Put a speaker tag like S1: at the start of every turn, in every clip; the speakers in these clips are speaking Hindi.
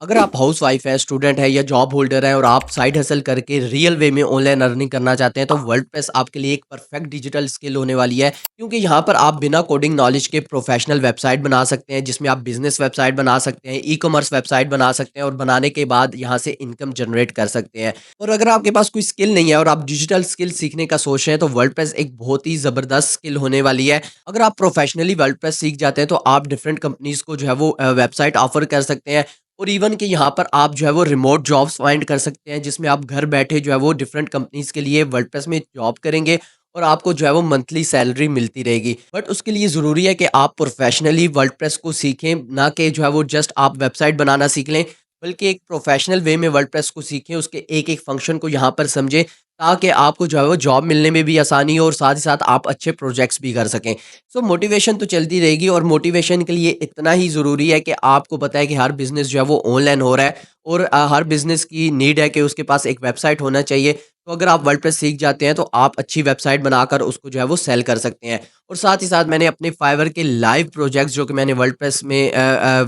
S1: अगर आप हाउस वाइफ है, स्टूडेंट है या जॉब होल्डर है और आप साइड हसल करके रियल वे में ऑनलाइन अर्निंग करना चाहते हैं तो वर्डप्रेस आपके लिए एक परफेक्ट डिजिटल स्किल होने वाली है, क्योंकि यहाँ पर आप बिना कोडिंग नॉलेज के प्रोफेशनल वेबसाइट बना सकते हैं जिसमें आप बिजनेस वेबसाइट बना सकते हैं, ई कॉमर्स वेबसाइट बना सकते हैं और बनाने के बाद यहाँ से इनकम जनरेट कर सकते हैं। और अगर आपके पास कोई स्किल नहीं है और आप डिजिटल स्किल सीखने का सोच रहे हैं तो वर्डप्रेस एक बहुत ही ज़बरदस्त स्किल होने वाली है। अगर आप प्रोफेशनली वर्डप्रेस सीख जाते हैं तो आप डिफरेंट कंपनीज को जो है वो वेबसाइट ऑफर कर सकते हैं। और इवन कि यहाँ पर आप जो है वो रिमोट जॉब्स फाइंड कर सकते हैं जिसमें आप घर बैठे जो है वो डिफरेंट कंपनीज के लिए वर्डप्रेस में जॉब करेंगे और आपको जो है वो मंथली सैलरी मिलती रहेगी। बट उसके लिए ज़रूरी है कि आप प्रोफेशनली वर्डप्रेस को सीखें, ना कि जो है वो जस्ट आप वेबसाइट बनाना सीख लें, बल्कि एक प्रोफेशनल वे में वर्डप्रेस को सीखें, उसके एक एक फंक्शन को यहाँ पर समझें, ताकि आपको जो है वो जॉब मिलने में भी आसानी हो और साथ ही साथ आप अच्छे प्रोजेक्ट्स भी कर सकें। सो मोटिवेशन तो चलती रहेगी और मोटिवेशन के लिए इतना ही ज़रूरी है कि आपको पता है कि हर बिज़नेस जो है वो ऑनलाइन हो रहा है और हर बिज़नेस की नीड है कि उसके पास एक वेबसाइट होना चाहिए। तो अगर आप वर्डप्रेस सीख जाते हैं तो आप अच्छी वेबसाइट बनाकर उसको जो है वो सेल कर सकते हैं। और साथ ही साथ मैंने अपने फाइवर के लाइव प्रोजेक्ट्स जो कि मैंने वर्डप्रेस में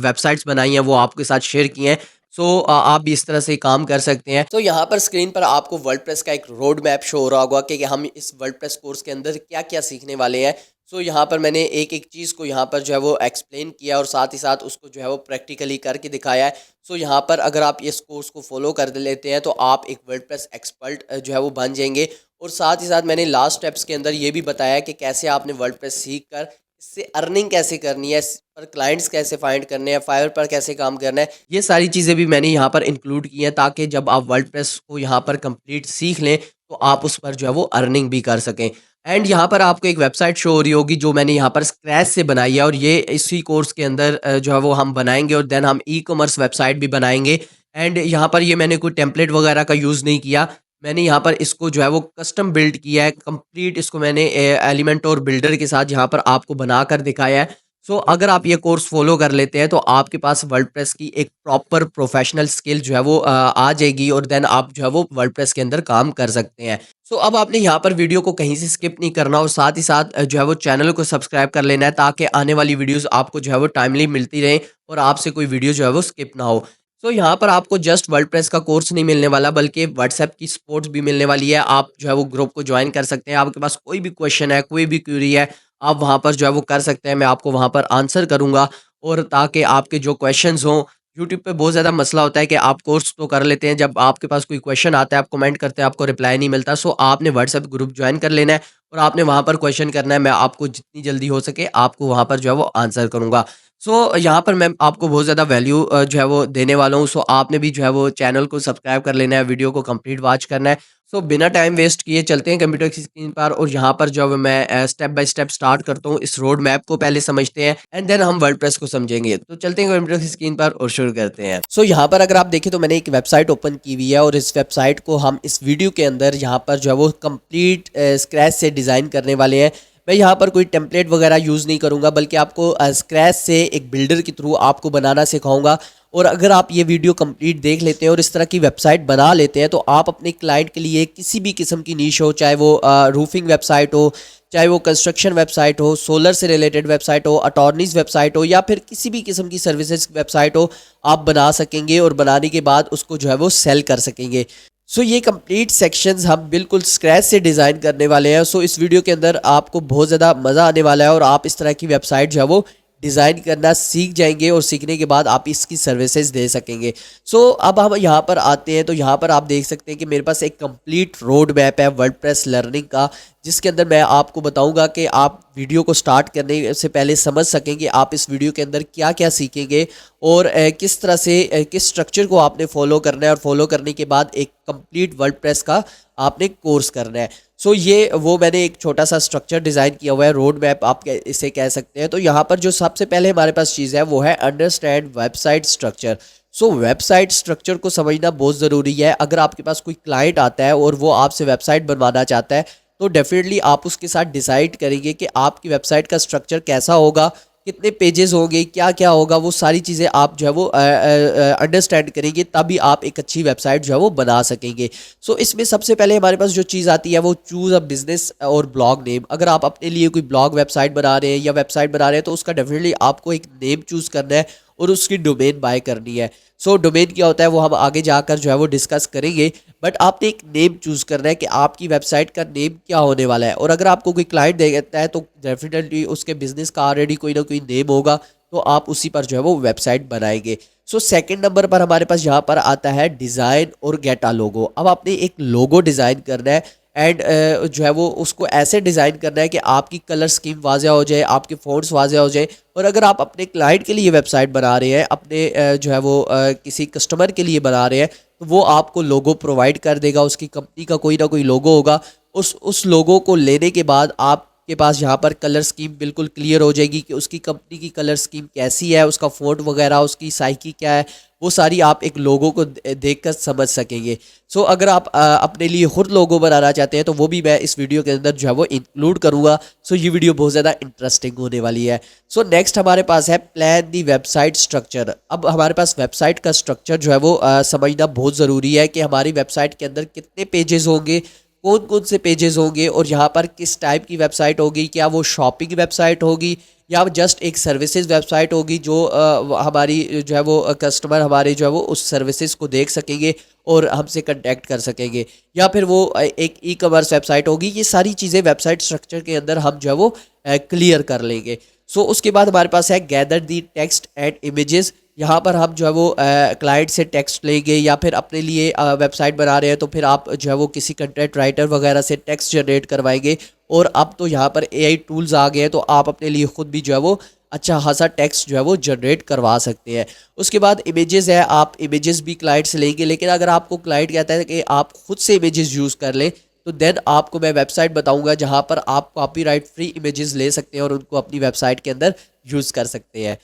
S1: वेबसाइट्स बनाई हैं वो आपके साथ शेयर किए हैं। सो आप भी इस तरह से काम कर सकते हैं। तो यहाँ पर स्क्रीन पर आपको वर्डप्रेस का एक रोड मैप शो हो रहा होगा कि हम इस वर्डप्रेस कोर्स के अंदर क्या क्या सीखने वाले हैं। सो यहाँ पर मैंने एक एक चीज़ को यहाँ पर जो है वो एक्सप्लेन किया और साथ ही साथ उसको जो है वो प्रैक्टिकली करके दिखाया है। सो यहाँ पर अगर आप इस कोर्स को फॉलो कर लेते हैं तो आप एक वर्डप्रेस एक्सपर्ट जो है वो बन जाएंगे। और साथ ही साथ मैंने लास्ट स्टेप्स के अंदर ये भी बताया कि कैसे आपने वर्डप्रेस सीख कर इससे अर्निंग कैसे करनी है, इस पर क्लाइंट्स कैसे फाइंड करने हैं, फाइवर पर कैसे काम करना है। ये सारी चीज़ें भी मैंने यहाँ पर इंक्लूड की हैं ताकि जब आप वर्डप्रेस को यहाँ पर कंप्लीट सीख लें तो आप उस पर जो है वो अर्निंग भी कर सकें। एंड यहाँ पर आपको एक वेबसाइट शो हो रही होगी जो मैंने यहाँ पर स्क्रैच से बनाई है और ये इसी कोर्स के अंदर जो है वो हम बनाएंगे और देन हम ई कॉमर्स वेबसाइट भी बनाएंगे। एंड यहाँ पर ये मैंने कोई टेम्पलेट वगैरह का यूज़ नहीं किया, मैंने यहाँ पर इसको जो है वो कस्टम बिल्ड किया है कंप्लीट, इसको मैंने एलिमेंट और बिल्डर के साथ यहाँ पर आपको बना कर दिखाया है। सो अगर आप ये कोर्स फॉलो कर लेते हैं तो आपके पास वर्डप्रेस की एक प्रॉपर प्रोफेशनल स्किल जो है वो आ जाएगी और देन आप जो है वो वर्डप्रेस के अंदर काम कर सकते हैं। सो अब आपने यहाँ पर वीडियो को कहीं से स्किप नहीं करना और साथ ही साथ जो है वो चैनल को सब्सक्राइब कर लेना है ताकि आने वाली वीडियोस आपको जो है वो टाइमली मिलती रहे और आपसे कोई वीडियो जो है वो स्किप ना हो। सो यहाँ पर आपको जस्ट वर्डप्रेस का कोर्स नहीं मिलने वाला बल्कि व्हाट्सएप की सपोर्ट भी मिलने वाली है। आप जो है वो ग्रुप को ज्वाइन कर सकते हैं, आपके पास कोई भी क्वेश्चन है, कोई भी क्वेरी है, आप वहाँ पर जो है वो कर सकते हैं, मैं आपको वहाँ पर आंसर करूँगा। और ताकि आपके जो क्वेश्चंस हों, यूट्यूब पे बहुत ज़्यादा मसला होता है कि आप कोर्स तो कर लेते हैं, जब आपके पास कोई क्वेश्चन आता है आप कमेंट करते हैं आपको रिप्लाई नहीं मिलता। सो आपने व्हाट्सएप ग्रुप ज्वाइन कर लेना है और आपने वहाँ पर क्वेश्चन करना है, मैं आपको जितनी जल्दी हो सके आपको वहाँ पर जो है वो आंसर करूँगा। सो यहाँ पर मैं आपको बहुत ज़्यादा वैल्यू जो है वो देने वाला हूँ। सो आपने भी जो है वो चैनल को सब्सक्राइब कर लेना है, वीडियो को कंप्लीट वॉच करना है। सो बिना टाइम वेस्ट किए चलते हैं कंप्यूटर की स्क्रीन पर और यहाँ पर जो है मैं स्टेप बाय स्टेप स्टार्ट करता हूँ। इस रोड मैप को पहले समझते हैं एंड देन हम वर्डप्रेस को समझेंगे। तो चलते हैं कंप्यूटर की स्क्रीन पर और शुरू करते हैं। सो यहाँ पर अगर आप देखें तो मैंने एक वेबसाइट ओपन की हुई है और इस वेबसाइट को हम इस वीडियो के अंदर यहाँ पर जो है वो कंप्लीट स्क्रैच से डिज़ाइन करने वाले हैं। मैं यहाँ पर कोई टेम्पलेट वगैरह यूज़ नहीं करूँगा बल्कि आपको स्क्रैच से एक बिल्डर के थ्रू आपको बनाना सिखाऊंगा। और अगर आप ये वीडियो कंप्लीट देख लेते हैं और इस तरह की वेबसाइट बना लेते हैं तो आप अपने क्लाइंट के लिए किसी भी किस्म की नीश हो, चाहे वो रूफिंग वेबसाइट हो, चाहे वो कंस्ट्रक्शन वेबसाइट हो, सोलर से रिलेटेड वेबसाइट हो, अटॉर्नीज वेबसाइट हो या फिर किसी भी किस्म की सर्विसेज वेबसाइट हो, आप बना सकेंगे और बनाने के बाद उसको जो है वो सेल कर सकेंगे। सो ये कंप्लीट सेक्शंस हम बिल्कुल स्क्रैच से डिज़ाइन करने वाले हैं। सो इस वीडियो के अंदर आपको बहुत ज़्यादा मज़ा आने वाला है और आप इस तरह की वेबसाइट जो है वो डिज़ाइन करना सीख जाएंगे और सीखने के बाद आप इसकी सर्विसेज दे सकेंगे। सो अब हम यहाँ पर आते हैं तो यहाँ पर आप देख सकते हैं कि मेरे पास एक कंप्लीट रोड मैप है वर्डप्रेस लर्निंग का, जिसके अंदर मैं आपको बताऊंगा कि आप वीडियो को स्टार्ट करने से पहले समझ सकें कि आप इस वीडियो के अंदर क्या क्या सीखेंगे और किस तरह से किस स्ट्रक्चर को आपने फॉलो करना है और फॉलो करने के बाद एक कंप्लीट वर्डप्रेस का आपने कोर्स करना है। सो ये वो मैंने एक छोटा सा स्ट्रक्चर डिज़ाइन किया हुआ है, रोड मैप आप इसे कह सकते हैं। तो यहाँ पर जो सबसे पहले हमारे पास चीज़ है वो है अंडरस्टैंड वेबसाइट स्ट्रक्चर। सो वेबसाइट स्ट्रक्चर को समझना बहुत ज़रूरी है। अगर आपके पास कोई क्लाइंट आता है और वो आपसे वेबसाइट बनवाना चाहता है तो डेफिनेटली आप उसके साथ डिसाइड करेंगे कि आपकी वेबसाइट का स्ट्रक्चर कैसा होगा, कितने पेजेस होंगे, क्या क्या होगा, वो सारी चीज़ें आप जो है वो अंडरस्टैंड करेंगे, तभी आप एक अच्छी वेबसाइट जो है वो बना सकेंगे। सो इसमें सबसे पहले हमारे पास जो चीज़ आती है वो चूज़ अ बिज़नेस और ब्लॉग नेम। अगर आप अपने लिए कोई ब्लॉग वेबसाइट बना रहे हैं या वेबसाइट बना रहे हैं तो उसका डेफिनेटली आपको एक नेम चूज़ करना है और उसकी डोमेन बाय करनी है। सो डोमेन क्या होता है वो हम आगे जाकर जो है वो डिस्कस करेंगे, बट आपने एक नेम चूज़ करना है कि आपकी वेबसाइट का नेम क्या होने वाला है। और अगर आपको कोई क्लाइंट देता है तो डेफिनेटली उसके बिजनेस का ऑलरेडी कोई ना कोई नेम होगा, तो आप उसी पर जो है वो वेबसाइट बनाएंगे। सो सेकंड नंबर पर हमारे पास यहाँ पर आता है डिज़ाइन और गेट अ लोगो। अब आपने एक लोगो डिज़ाइन करना है एंड जो है वो उसको ऐसे डिज़ाइन करना है कि आपकी कलर स्कीम वाज़ह हो जाए, आपके फ़ॉन्ट्स वाज़ह हो जाए। और अगर आप अपने क्लाइंट के लिए वेबसाइट बना रहे हैं, अपने जो है वो किसी कस्टमर के लिए बना रहे हैं, तो वो आपको लोगो प्रोवाइड कर देगा, उसकी कंपनी का कोई ना कोई लोगो होगा। उस लोगो को लेने के बाद आपके पास यहाँ पर कलर स्कीम बिल्कुल क्लियर हो जाएगी कि उसकी कंपनी की कलर स्कीम कैसी है, उसका फ़ॉन्ट वगैरह, उसकी साइकी क्या है, वो सारी आप एक लोगो को देखकर समझ सकेंगे। सो अगर आप अपने लिए खुद लोगो बनाना चाहते हैं तो वो भी मैं इस वीडियो के अंदर जो है वो इंक्लूड करूँगा। सो ये वीडियो बहुत ज़्यादा इंटरेस्टिंग होने वाली है। सो नेक्स्ट हमारे पास है प्लान दी वेबसाइट स्ट्रक्चर। अब हमारे पास वेबसाइट का स्ट्रक्चर जो है वो समझना बहुत ज़रूरी है कि हमारी वेबसाइट के अंदर कितने पेजेस होंगे, कौन कौन से पेजेस होंगे और यहाँ पर किस टाइप की वेबसाइट होगी। क्या वो शॉपिंग वेबसाइट होगी या जस्ट एक सर्विसेज वेबसाइट होगी जो हमारी जो है वो कस्टमर हमारे जो है वो उस सर्विसेज को देख सकेंगे और हमसे कांटेक्ट कर सकेंगे, या फिर वो एक ई कॉमर्स वेबसाइट होगी। ये सारी चीज़ें वेबसाइट स्ट्रक्चर के अंदर हम जो है वो क्लियर कर लेंगे। सो उसके बाद हमारे पास है gather the text and images. यहाँ पर हम जो है वो क्लाइंट से टेक्स्ट लेंगे या फिर अपने लिए वेबसाइट बना रहे हैं तो फिर आप जो है वो किसी कंटेंट राइटर वगैरह से टेक्स्ट जनरेट करवाएंगे। और अब तो यहाँ पर एआई टूल्स आ गए हैं तो आप अपने लिए खुद भी जो है वो अच्छा खासा टेक्स्ट जो है वो जनरेट करवा सकते हैं। उसके बाद इमेजेस है, आप इमेजेस भी क्लाइंट से लेंगे, लेकिन अगर आपको क्लाइंट कहता है कि आप खुद से इमेजेस यूज़ कर लें तो देन आपको मैं वेबसाइट बताऊंगा जहाँ पर आप कॉपीराइट फ्री इमेजेस ले सकते हैं और उनको अपनी वेबसाइट के अंदर यूज़ कर सकते हैं।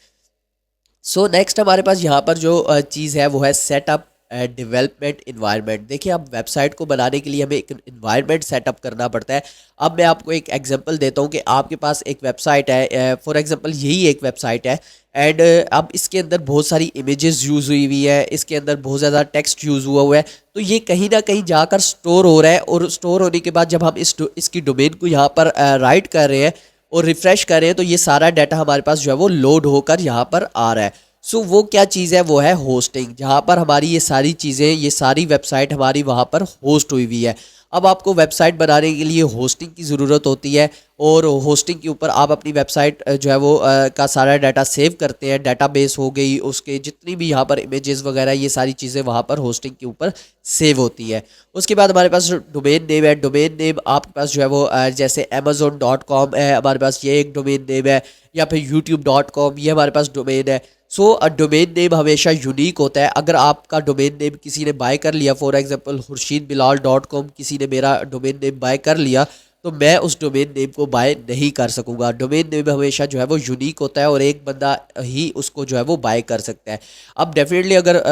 S1: सो नेक्स्ट हमारे पास यहाँ पर जो चीज़ है वो है सेटअप डेवलपमेंट इन्वायरमेंट। देखिए अब वेबसाइट को बनाने के लिए हमें एक इन्वायरमेंट सेटअप करना पड़ता है। अब मैं आपको एक एग्जांपल देता हूँ कि आपके पास एक वेबसाइट है, फॉर एग्जांपल यही एक वेबसाइट है एंड अब इसके अंदर बहुत सारी इमेजेस यूज़ हुई है, इसके अंदर बहुत ज़्यादा टेक्स्ट यूज़ हुआ है, तो ये कहीं ना कहीं जाकर स्टोर हो रहा है। और स्टोर होने के बाद जब हम इसकी डोमेन को यहाँ पर राइट कर रहे हैं और रिफ़्रेश कर रहे हैं तो ये सारा डाटा हमारे पास जो है वो लोड होकर यहाँ पर आ रहा है। सो वो क्या चीज़ है वो है होस्टिंग, जहाँ पर हमारी ये सारी चीज़ें, ये सारी वेबसाइट हमारी वहाँ पर होस्ट हुई है। अब आपको वेबसाइट बनाने के लिए होस्टिंग की ज़रूरत होती है और होस्टिंग के ऊपर आप अपनी वेबसाइट जो है वो का सारा डाटा सेव करते हैं। डाटाबेस हो गई, उसके जितनी भी यहाँ पर इमेजेस वगैरह, ये सारी चीज़ें वहाँ पर होस्टिंग के ऊपर सेव होती है। उसके बाद हमारे पास डोमेन नेम है। डोमेन नेम आपके पास जो है वो जैसे amazon.com है, हमारे पास ये एक डोमेन नेम है, या फिर youtube.com, ये हमारे पास डोमेन है। सो डोमेन नेम हमेशा यूनिक होता है। अगर आपका डोमेन नेम किसी ने बाय कर लिया, फॉर एग्जांपल khurshidbilal.com किसी ने मेरा डोमेन नेम बाय कर लिया, तो मैं उस डोमेन नेम को बाय नहीं कर सकूंगा। डोमेन नेम हमेशा जो है वो यूनिक होता है और एक बंदा ही उसको जो है वो बाय कर सकता है। अब डेफिनेटली अगर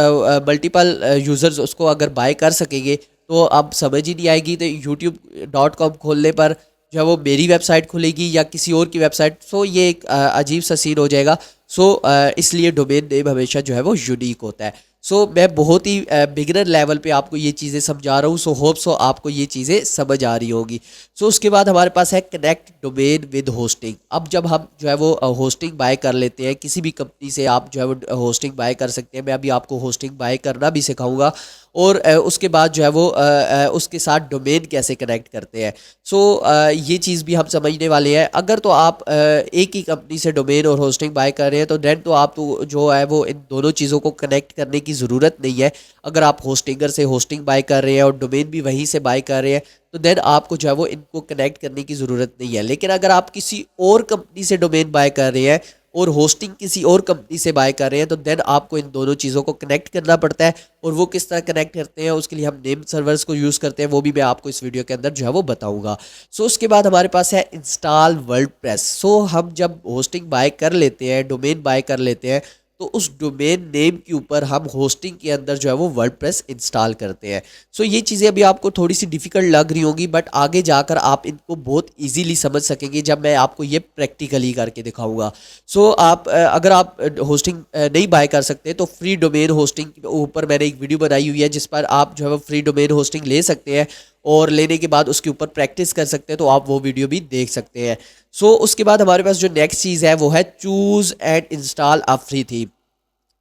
S1: मल्टीपल यूज़र्स उसको अगर बाय कर सकेंगे तो अब समझ ही नहीं आएगी। तो youtube.com खोलने पर जो है वो मेरी वेबसाइट खुलेगी या किसी और की वेबसाइट, सो ये एक अजीब सा सीन हो जाएगा। सो इसलिए डोमेन नेम हमेशा जो है वो यूनिक होता है। सो मैं बहुत ही बिगिनर लेवल पे आपको ये चीज़ें समझा रहा हूँ। सो होप सो आपको ये चीज़ें समझ आ रही होगी। सो उसके बाद हमारे पास है कनेक्ट डोमेन विद होस्टिंग। अब जब हम जो है वो होस्टिंग बाय कर लेते हैं किसी भी कंपनी से, आप जो है वो होस्टिंग बाय कर सकते हैं। मैं अभी आपको होस्टिंग बाय करना भी सिखाऊंगा और उसके बाद जो है वो उसके साथ डोमेन कैसे कनेक्ट करते हैं। सो ये चीज़ भी हम समझने वाले हैं। अगर तो आप एक ही कंपनी से डोमेन और होस्टिंग बाय कर रहे हैं तो देन तो आप तो जो है वो इन दोनों चीज़ों को कनेक्ट करने की ज़रूरत नहीं है। अगर आप होस्टिंगर से होस्टिंग बाय कर रहे हैं और डोमेन भी वहीं से बाय कर रहे हैं तो देन आपको जो है वो इनको कनेक्ट करने की ज़रूरत नहीं है। लेकिन अगर आप किसी और कंपनी से डोमेन बाय कर रहे हैं और होस्टिंग किसी और कंपनी से बाय कर रहे हैं तो देन आपको इन दोनों चीज़ों को कनेक्ट करना पड़ता है। और वो किस तरह कनेक्ट करते हैं उसके लिए हम नेम सर्वर्स को यूज़ करते हैं, वो भी मैं आपको इस वीडियो के अंदर जो है वो बताऊंगा। सो उसके बाद हमारे पास है इंस्टॉल वर्डप्रेस। सो हम जब होस्टिंग बाय कर लेते हैं, डोमेन बाय कर लेते हैं, तो उस डोमेन नेम के ऊपर हम होस्टिंग के अंदर जो है वो वर्डप्रेस इंस्टॉल करते हैं। सो ये चीज़ें अभी आपको थोड़ी सी डिफ़िकल्ट लग रही होंगी बट आगे जाकर आप इनको बहुत इजीली समझ सकेंगे जब मैं आपको ये प्रैक्टिकली करके दिखाऊंगा। सो आप अगर आप होस्टिंग नहीं बाय कर सकते तो फ्री डोमेन होस्टिंग के ऊपर मैंने एक वीडियो बनाई हुई है जिस पर आप जो है वो फ्री डोमेन होस्टिंग ले सकते हैं और लेने के बाद उसके ऊपर प्रैक्टिस कर सकते हैं, तो आप वो वीडियो भी देख सकते हैं। सो उसके बाद हमारे पास जो नेक्स्ट चीज़ है वो है choose and install a free theme.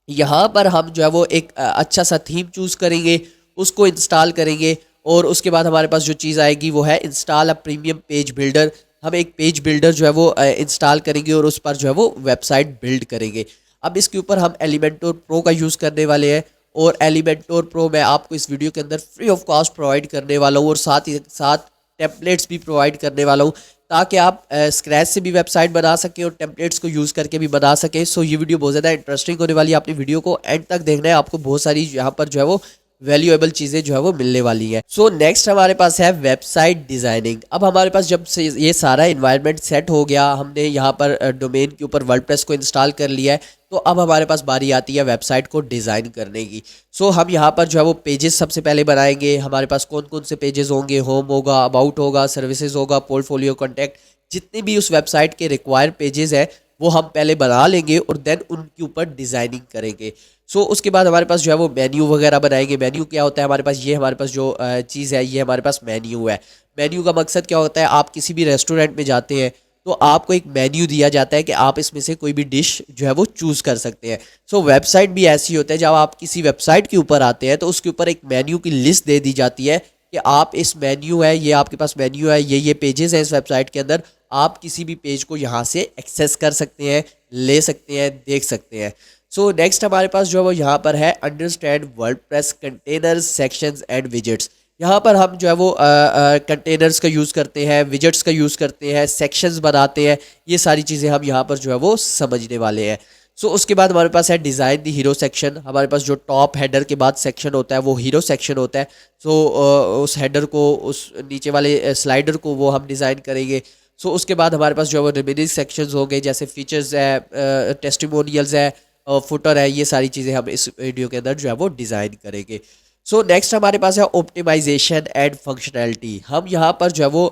S1: यहाँ पर हम जो है वो एक अच्छा सा थीम चूज़ करेंगे, उसको इंस्टॉल करेंगे और उसके बाद हमारे पास जो चीज़ आएगी वो है install a premium page builder. हम एक पेज बिल्डर जो है वो इंस्टॉल करेंगे और उस पर जो है वो वेबसाइट बिल्ड करेंगे। अब इसके ऊपर हम एलिमेंटोर प्रो का यूज़ करने वाले हैं और एलिमेंटोर प्रो मैं आपको इस वीडियो के अंदर फ्री ऑफ कॉस्ट प्रोवाइड करने वाला हूँ और साथ ही साथ टेम्पलेट्स भी प्रोवाइड करने वाला हूँ ताकि आप स्क्रैच से भी वेबसाइट बना सकें और टेम्पलेट्स को यूज़ करके भी बना सकें। सो ये वीडियो बहुत ज़्यादा इंटरेस्टिंग होने वाली है, आपने वीडियो को एंड तक देखना है, आपको बहुत सारी यहाँ पर जो है वो वैल्यूएबल चीज़ें जो है वो मिलने वाली है। सो नेक्स्ट हमारे पास है वेबसाइट डिज़ाइनिंग। अब हमारे पास जब से ये सारा इन्वायरमेंट सेट हो गया, हमने यहाँ पर डोमेन के ऊपर वर्डप्रेस को इंस्टॉल कर लिया है, तो अब हमारे पास बारी आती है वेबसाइट को डिज़ाइन करने की। सो हम यहाँ पर जो है वो पेजेस सबसे पहले बनाएंगे। हमारे पास कौन कौन से पेजेस होंगे, होम होगा, अबाउट होगा, सर्विसेज होगा, पोर्टफोलियो, कॉन्टैक्ट, जितने भी उस वेबसाइट के रिक्वायर्ड पेजेस हैं वो हम पहले बना लेंगे और देन उनके ऊपर डिज़ाइनिंग करेंगे। सो उसके बाद हमारे पास जो है वो मेन्यू वगैरह बनाएंगे। मेन्यू क्या होता है हमारे पास, ये हमारे पास जो चीज़ है ये हमारे पास मेन्यू है। मेन्यू का मकसद क्या होता है, आप किसी भी रेस्टोरेंट में जाते हैं तो आपको एक मेन्यू दिया जाता है कि आप इसमें से कोई भी डिश जो है वो चूज़ कर सकते हैं। सो वेबसाइट भी ऐसी होता है, जब आप किसी वेबसाइट के ऊपर आते हैं तो उसके ऊपर एक मेन्यू की लिस्ट दे दी जाती है कि आप इस मेन्यू है, ये आपके पास मेन्यू है, ये पेजेस हैं इस वेबसाइट के अंदर, आप किसी भी पेज को यहाँ से एक्सेस कर सकते हैं, ले सकते हैं, देख सकते हैं। सो नेक्स्ट हमारे पास जो है वो यहाँ पर है understand WordPress containers, sections and widgets. यहाँ पर हम जो है वो कंटेनर्स का यूज़ करते हैं, विजेट्स का यूज़ करते हैं, सेक्शंस बनाते हैं, ये सारी चीज़ें हम यहाँ पर जो है वो समझने वाले हैं। सो उसके बाद हमारे पास है डिज़ाइन दी हीरो सेक्शन। हमारे पास जो टॉप हेडर के बाद सेक्शन होता है वो हीरो सेक्शन होता है। सो उस हेडर को, उस नीचे वाले स्लाइडर को वो हम डिज़ाइन करेंगे। सो उसके बाद हमारे पास जो है वो रिमेनिंग सेक्शंस हो गए, जैसे फीचर्स है, टेस्टिमोनियल्स है, फुटर है, ये सारी चीज़ें हम इस वीडियो के अंदर जो है वो डिज़ाइन करेंगे। सो नेक्स्ट हमारे पास है ऑप्टिमाइजेशन एंड फंक्शनैलिटी। हम यहाँ पर जो है वो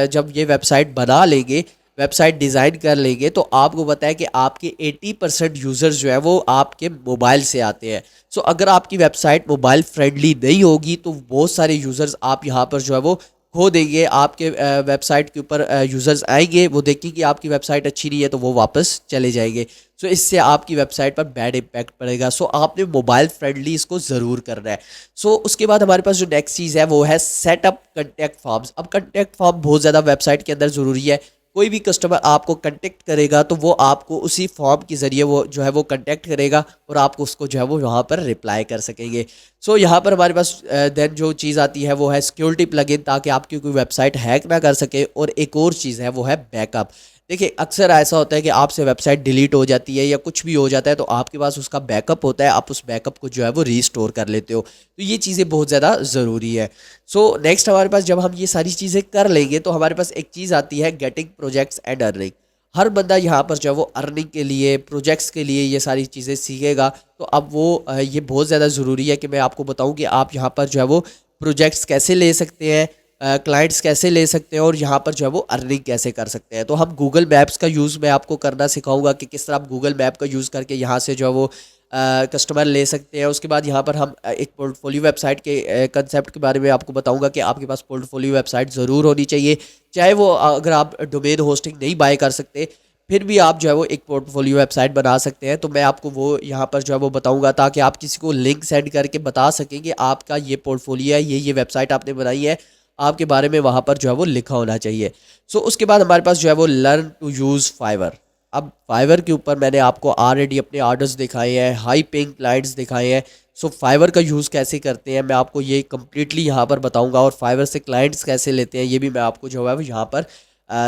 S1: जब ये वेबसाइट बना लेंगे, वेबसाइट डिज़ाइन कर लेंगे, तो आपको पता है कि आपके 80% यूज़र्स जो है वो आपके मोबाइल से आते हैं। सो अगर आपकी वेबसाइट मोबाइल फ्रेंडली नहीं होगी तो बहुत सारे यूज़र्स आप यहाँ पर जो है वो खो देंगे। आपके वेबसाइट के ऊपर यूज़र्स आएंगे, वो देखेंगे कि आपकी वेबसाइट अच्छी नहीं है तो वो वापस चले जाएंगे। सो इससे आपकी वेबसाइट पर बैड इम्पैक्ट पड़ेगा। सो आपने मोबाइल फ्रेंडली इसको ज़रूर करना है। सो उसके बाद हमारे पास जो नेक्स्ट चीज़ है वो है सेटअप कंटेक्ट फॉर्म्स। अब कंटेक्ट फॉर्म बहुत ज़्यादा वेबसाइट के अंदर ज़रूरी है। कोई भी कस्टमर आपको कंटेक्ट करेगा तो वो आपको उसी फॉर्म के ज़रिए वो जो है वो कंटेक्ट करेगा और आपको उसको जो है वो वहाँ पर रिप्लाई कर सकेंगे। सो यहाँ पर हमारे पास देन जो चीज़ आती है वो है सिक्योरिटी प्लगइन, ताकि आपकी कोई वेबसाइट हैक ना कर सके। और एक और चीज़ है वो है बैकअप। देखिए अक्सर ऐसा होता है कि आपसे वेबसाइट डिलीट हो जाती है या कुछ भी हो जाता है तो आपके पास उसका बैकअप होता है, आप उस बैकअप को जो है वो रीस्टोर कर लेते हो। तो ये चीज़ें बहुत ज़्यादा ज़रूरी है। सो नेक्स्ट हमारे पास जब हम ये सारी चीज़ें कर लेंगे तो हमारे पास एक चीज़ आती है गेटिंग प्रोजेक्ट्स एंड अर्निंग। हर बंदा यहाँ पर जो है वो अर्निंग के लिए, प्रोजेक्ट्स के लिए ये सारी चीज़ें सीखेगा। तो अब वो ये बहुत ज़्यादा ज़रूरी है कि मैं आपको बताऊँ कि आप यहाँ पर जो है वो प्रोजेक्ट्स कैसे ले सकते हैं, क्लाइंट्स कैसे ले सकते हैं और यहाँ पर जो है वो अर्निंग कैसे कर सकते हैं। तो हम गूगल मैप्स का यूज़ मैं आपको करना सिखाऊंगा कि किस तरह आप गूगल मैप का यूज़ करके यहाँ से जो है वो कस्टमर ले सकते हैं। उसके बाद यहाँ पर हम एक पोर्टफोलियो वेबसाइट के कंसेप्ट के बारे में आपको बताऊंगा कि आपके पास पोर्टफोलियो वेबसाइट ज़रूर होनी चाहिए। चाहे वो अगर आप डोमेन होस्टिंग नहीं बाय कर सकते फिर भी आप जो है वो एक पोर्टफोलियो वेबसाइट बना सकते हैं। तो मैं आपको वो यहाँ पर जो है वो बताऊंगा ताकि आप किसी को लिंक सेंड करके बता सकें कि आपका ये पोर्टफोलियो है, ये वेबसाइट आपने बनाई है, आपके बारे में वहाँ पर जो है वो लिखा होना चाहिए। सो उसके बाद हमारे पास जो है वो लर्न टू यूज़ फाइवर। अब फाइवर के ऊपर मैंने आपको ऑलरेडी अपने ऑर्डर्स दिखाए हैं, हाई पेइंग क्लाइंट्स दिखाए हैं। सो फाइवर का यूज़ कैसे करते हैं मैं आपको ये कम्प्लीटली यहाँ पर बताऊँगा और फाइवर से क्लाइंट्स कैसे लेते हैं ये भी मैं आपको जो है वो यहाँ पर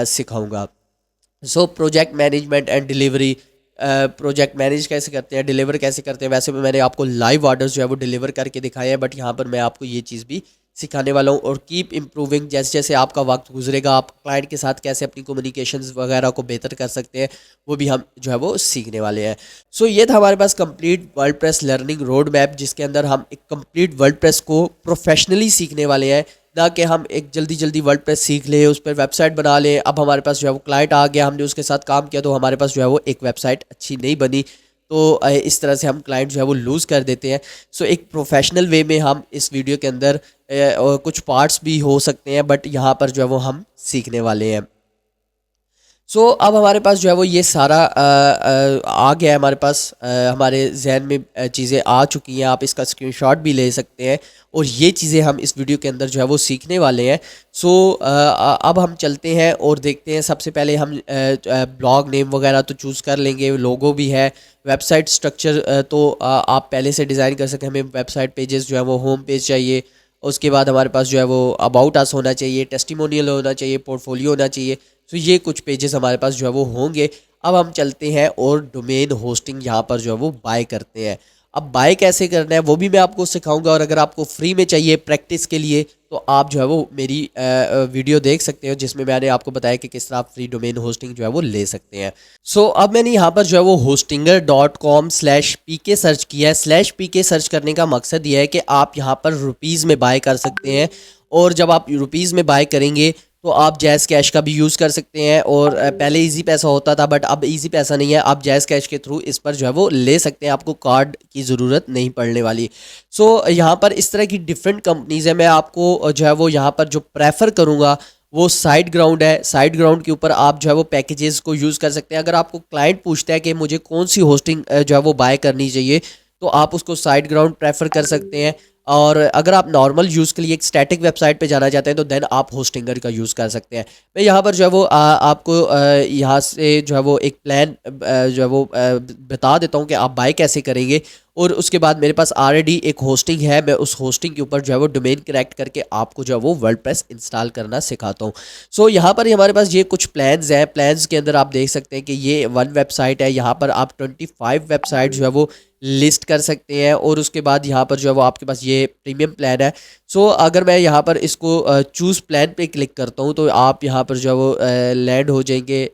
S1: सिखाऊँगा। So project management and delivery. Project manage कैसे करते हैं, डिलीवर कैसे करते हैं। वैसे भी मैंने आपको लाइव ऑर्डर्स जो है वो डिलीवर करके दिखाए हैं, बट यहाँ पर मैं आपको ये चीज़ भी सिखाने वाला हूँ। और कीप इम्प्रूविंग, जैसे जैसे आपका वक्त गुजरेगा आप क्लाइंट के साथ कैसे अपनी कम्युनिकेशंस वगैरह को बेहतर कर सकते हैं वो भी हम जो है वो सीखने वाले हैं। सो ये था हमारे पास complete WordPress learning road map, जिसके अंदर हम एक कंप्लीट वर्डप्रेस को प्रोफेशनली सीखने वाले हैं, ना कि हम एक जल्दी जल्दी वर्डप्रेस सीख लें, उस पर वेबसाइट बना लें। अब हमारे पास जो है वो क्लाइंट आ गया, हमने उसके साथ काम किया तो हमारे पास जो है वो एक वेबसाइट अच्छी नहीं बनी, तो इस तरह से हम क्लाइंट जो है वो लूज़ कर देते हैं। सो एक प्रोफेशनल वे में हम इस वीडियो के अंदर और कुछ पार्ट्स भी हो सकते हैं, बट यहाँ पर जो है वो हम सीखने वाले हैं। सो अब हमारे पास जो है वो ये सारा आ गया है हमारे पास, हमारे जहन में चीज़ें आ चुकी हैं। आप इसका स्क्रीनशॉट भी ले सकते हैं और ये चीज़ें हम इस वीडियो के अंदर जो है वो सीखने वाले हैं। सो अब हम चलते हैं और देखते हैं। सबसे पहले हम ब्लॉग नेम वगैरह तो चूज़ कर लेंगे, लोगो भी है, वेबसाइट स्ट्रक्चर तो आप पहले से डिज़ाइन कर सकते हैं। हमें वेबसाइट पेजेस जो है वो होम पेज चाहिए, उसके बाद हमारे पास जो है वो अबाउट अस होना चाहिए, टेस्टिमोनियल होना चाहिए, पोर्टफोलियो होना चाहिए। तो ये कुछ पेजेस हमारे पास जो है वो होंगे। अब हम चलते हैं और डोमेन होस्टिंग यहाँ पर जो है वो बाय करते हैं। अब बाय कैसे करना है वो भी मैं आपको सिखाऊंगा, और अगर आपको फ्री में चाहिए प्रैक्टिस के लिए तो आप जो है वो मेरी वीडियो देख सकते हो, जिसमें मैंने आपको बताया कि किस तरह आप फ्री डोमेन होस्टिंग जो है वो ले सकते हैं। सो अब मैंने यहाँ पर जो है वो hostinger.com/pk सर्च किया है। /pk सर्च करने का मकसद ये है कि आप यहाँ पर रुपीज़ में बाय कर सकते हैं, और जब आप रुपीज़ में बाय करेंगे तो आप जैज़ कैश का भी यूज़ कर सकते हैं। और पहले इजी पैसा होता था, बट अब इजी पैसा नहीं है। आप जैज़ कैश के थ्रू इस पर जो है वो ले सकते हैं, आपको कार्ड की ज़रूरत नहीं पड़ने वाली। सो यहाँ पर इस तरह की डिफरेंट कंपनीज़ है। मैं आपको जो है वो यहाँ पर जो प्रेफर करूँगा वो साइड ग्राउंड है। साइड ग्राउंड के ऊपर आप जो है वो पैकेजेस को यूज़ कर सकते हैं। अगर आपको क्लाइंट पूछता है कि मुझे कौन सी होस्टिंग जो है वो बाय करनी चाहिए, तो आप उसको साइड ग्राउंड प्रेफर कर सकते हैं। और अगर आप नॉर्मल यूज़ के लिए एक स्टैटिक वेबसाइट पे जाना चाहते हैं तो देन आप होस्टिंगर का यूज़ कर सकते हैं। मैं यहाँ पर जो है वो आपको यहाँ से जो है वो एक प्लान जो है वो बता देता हूँ कि आप बाय कैसे करेंगे। और उसके बाद मेरे पास ऑलरेडी एक होस्टिंग है, मैं उस होस्टिंग के ऊपर जो है वो डोमेन करेक्ट करके आपको जो है वो वर्डप्रेस इंस्टॉल करना सिखाता हूँ। सो यहाँ पर हमारे पास ये कुछ प्लान्स हैं। प्लान्स के अंदर आप देख सकते हैं कि ये 1 वेबसाइट है। यहाँ पर आप 25 वेबसाइट जो है वो लिस्ट कर सकते हैं, और उसके बाद यहाँ पर जो है वो आपके पास ये प्रीमियम प्लान है। सो अगर मैं यहाँ पर इसको चूज़ प्लान पे क्लिक करता हूँ तो आप यहाँ पर जो है वो लैंड हो जाएंगे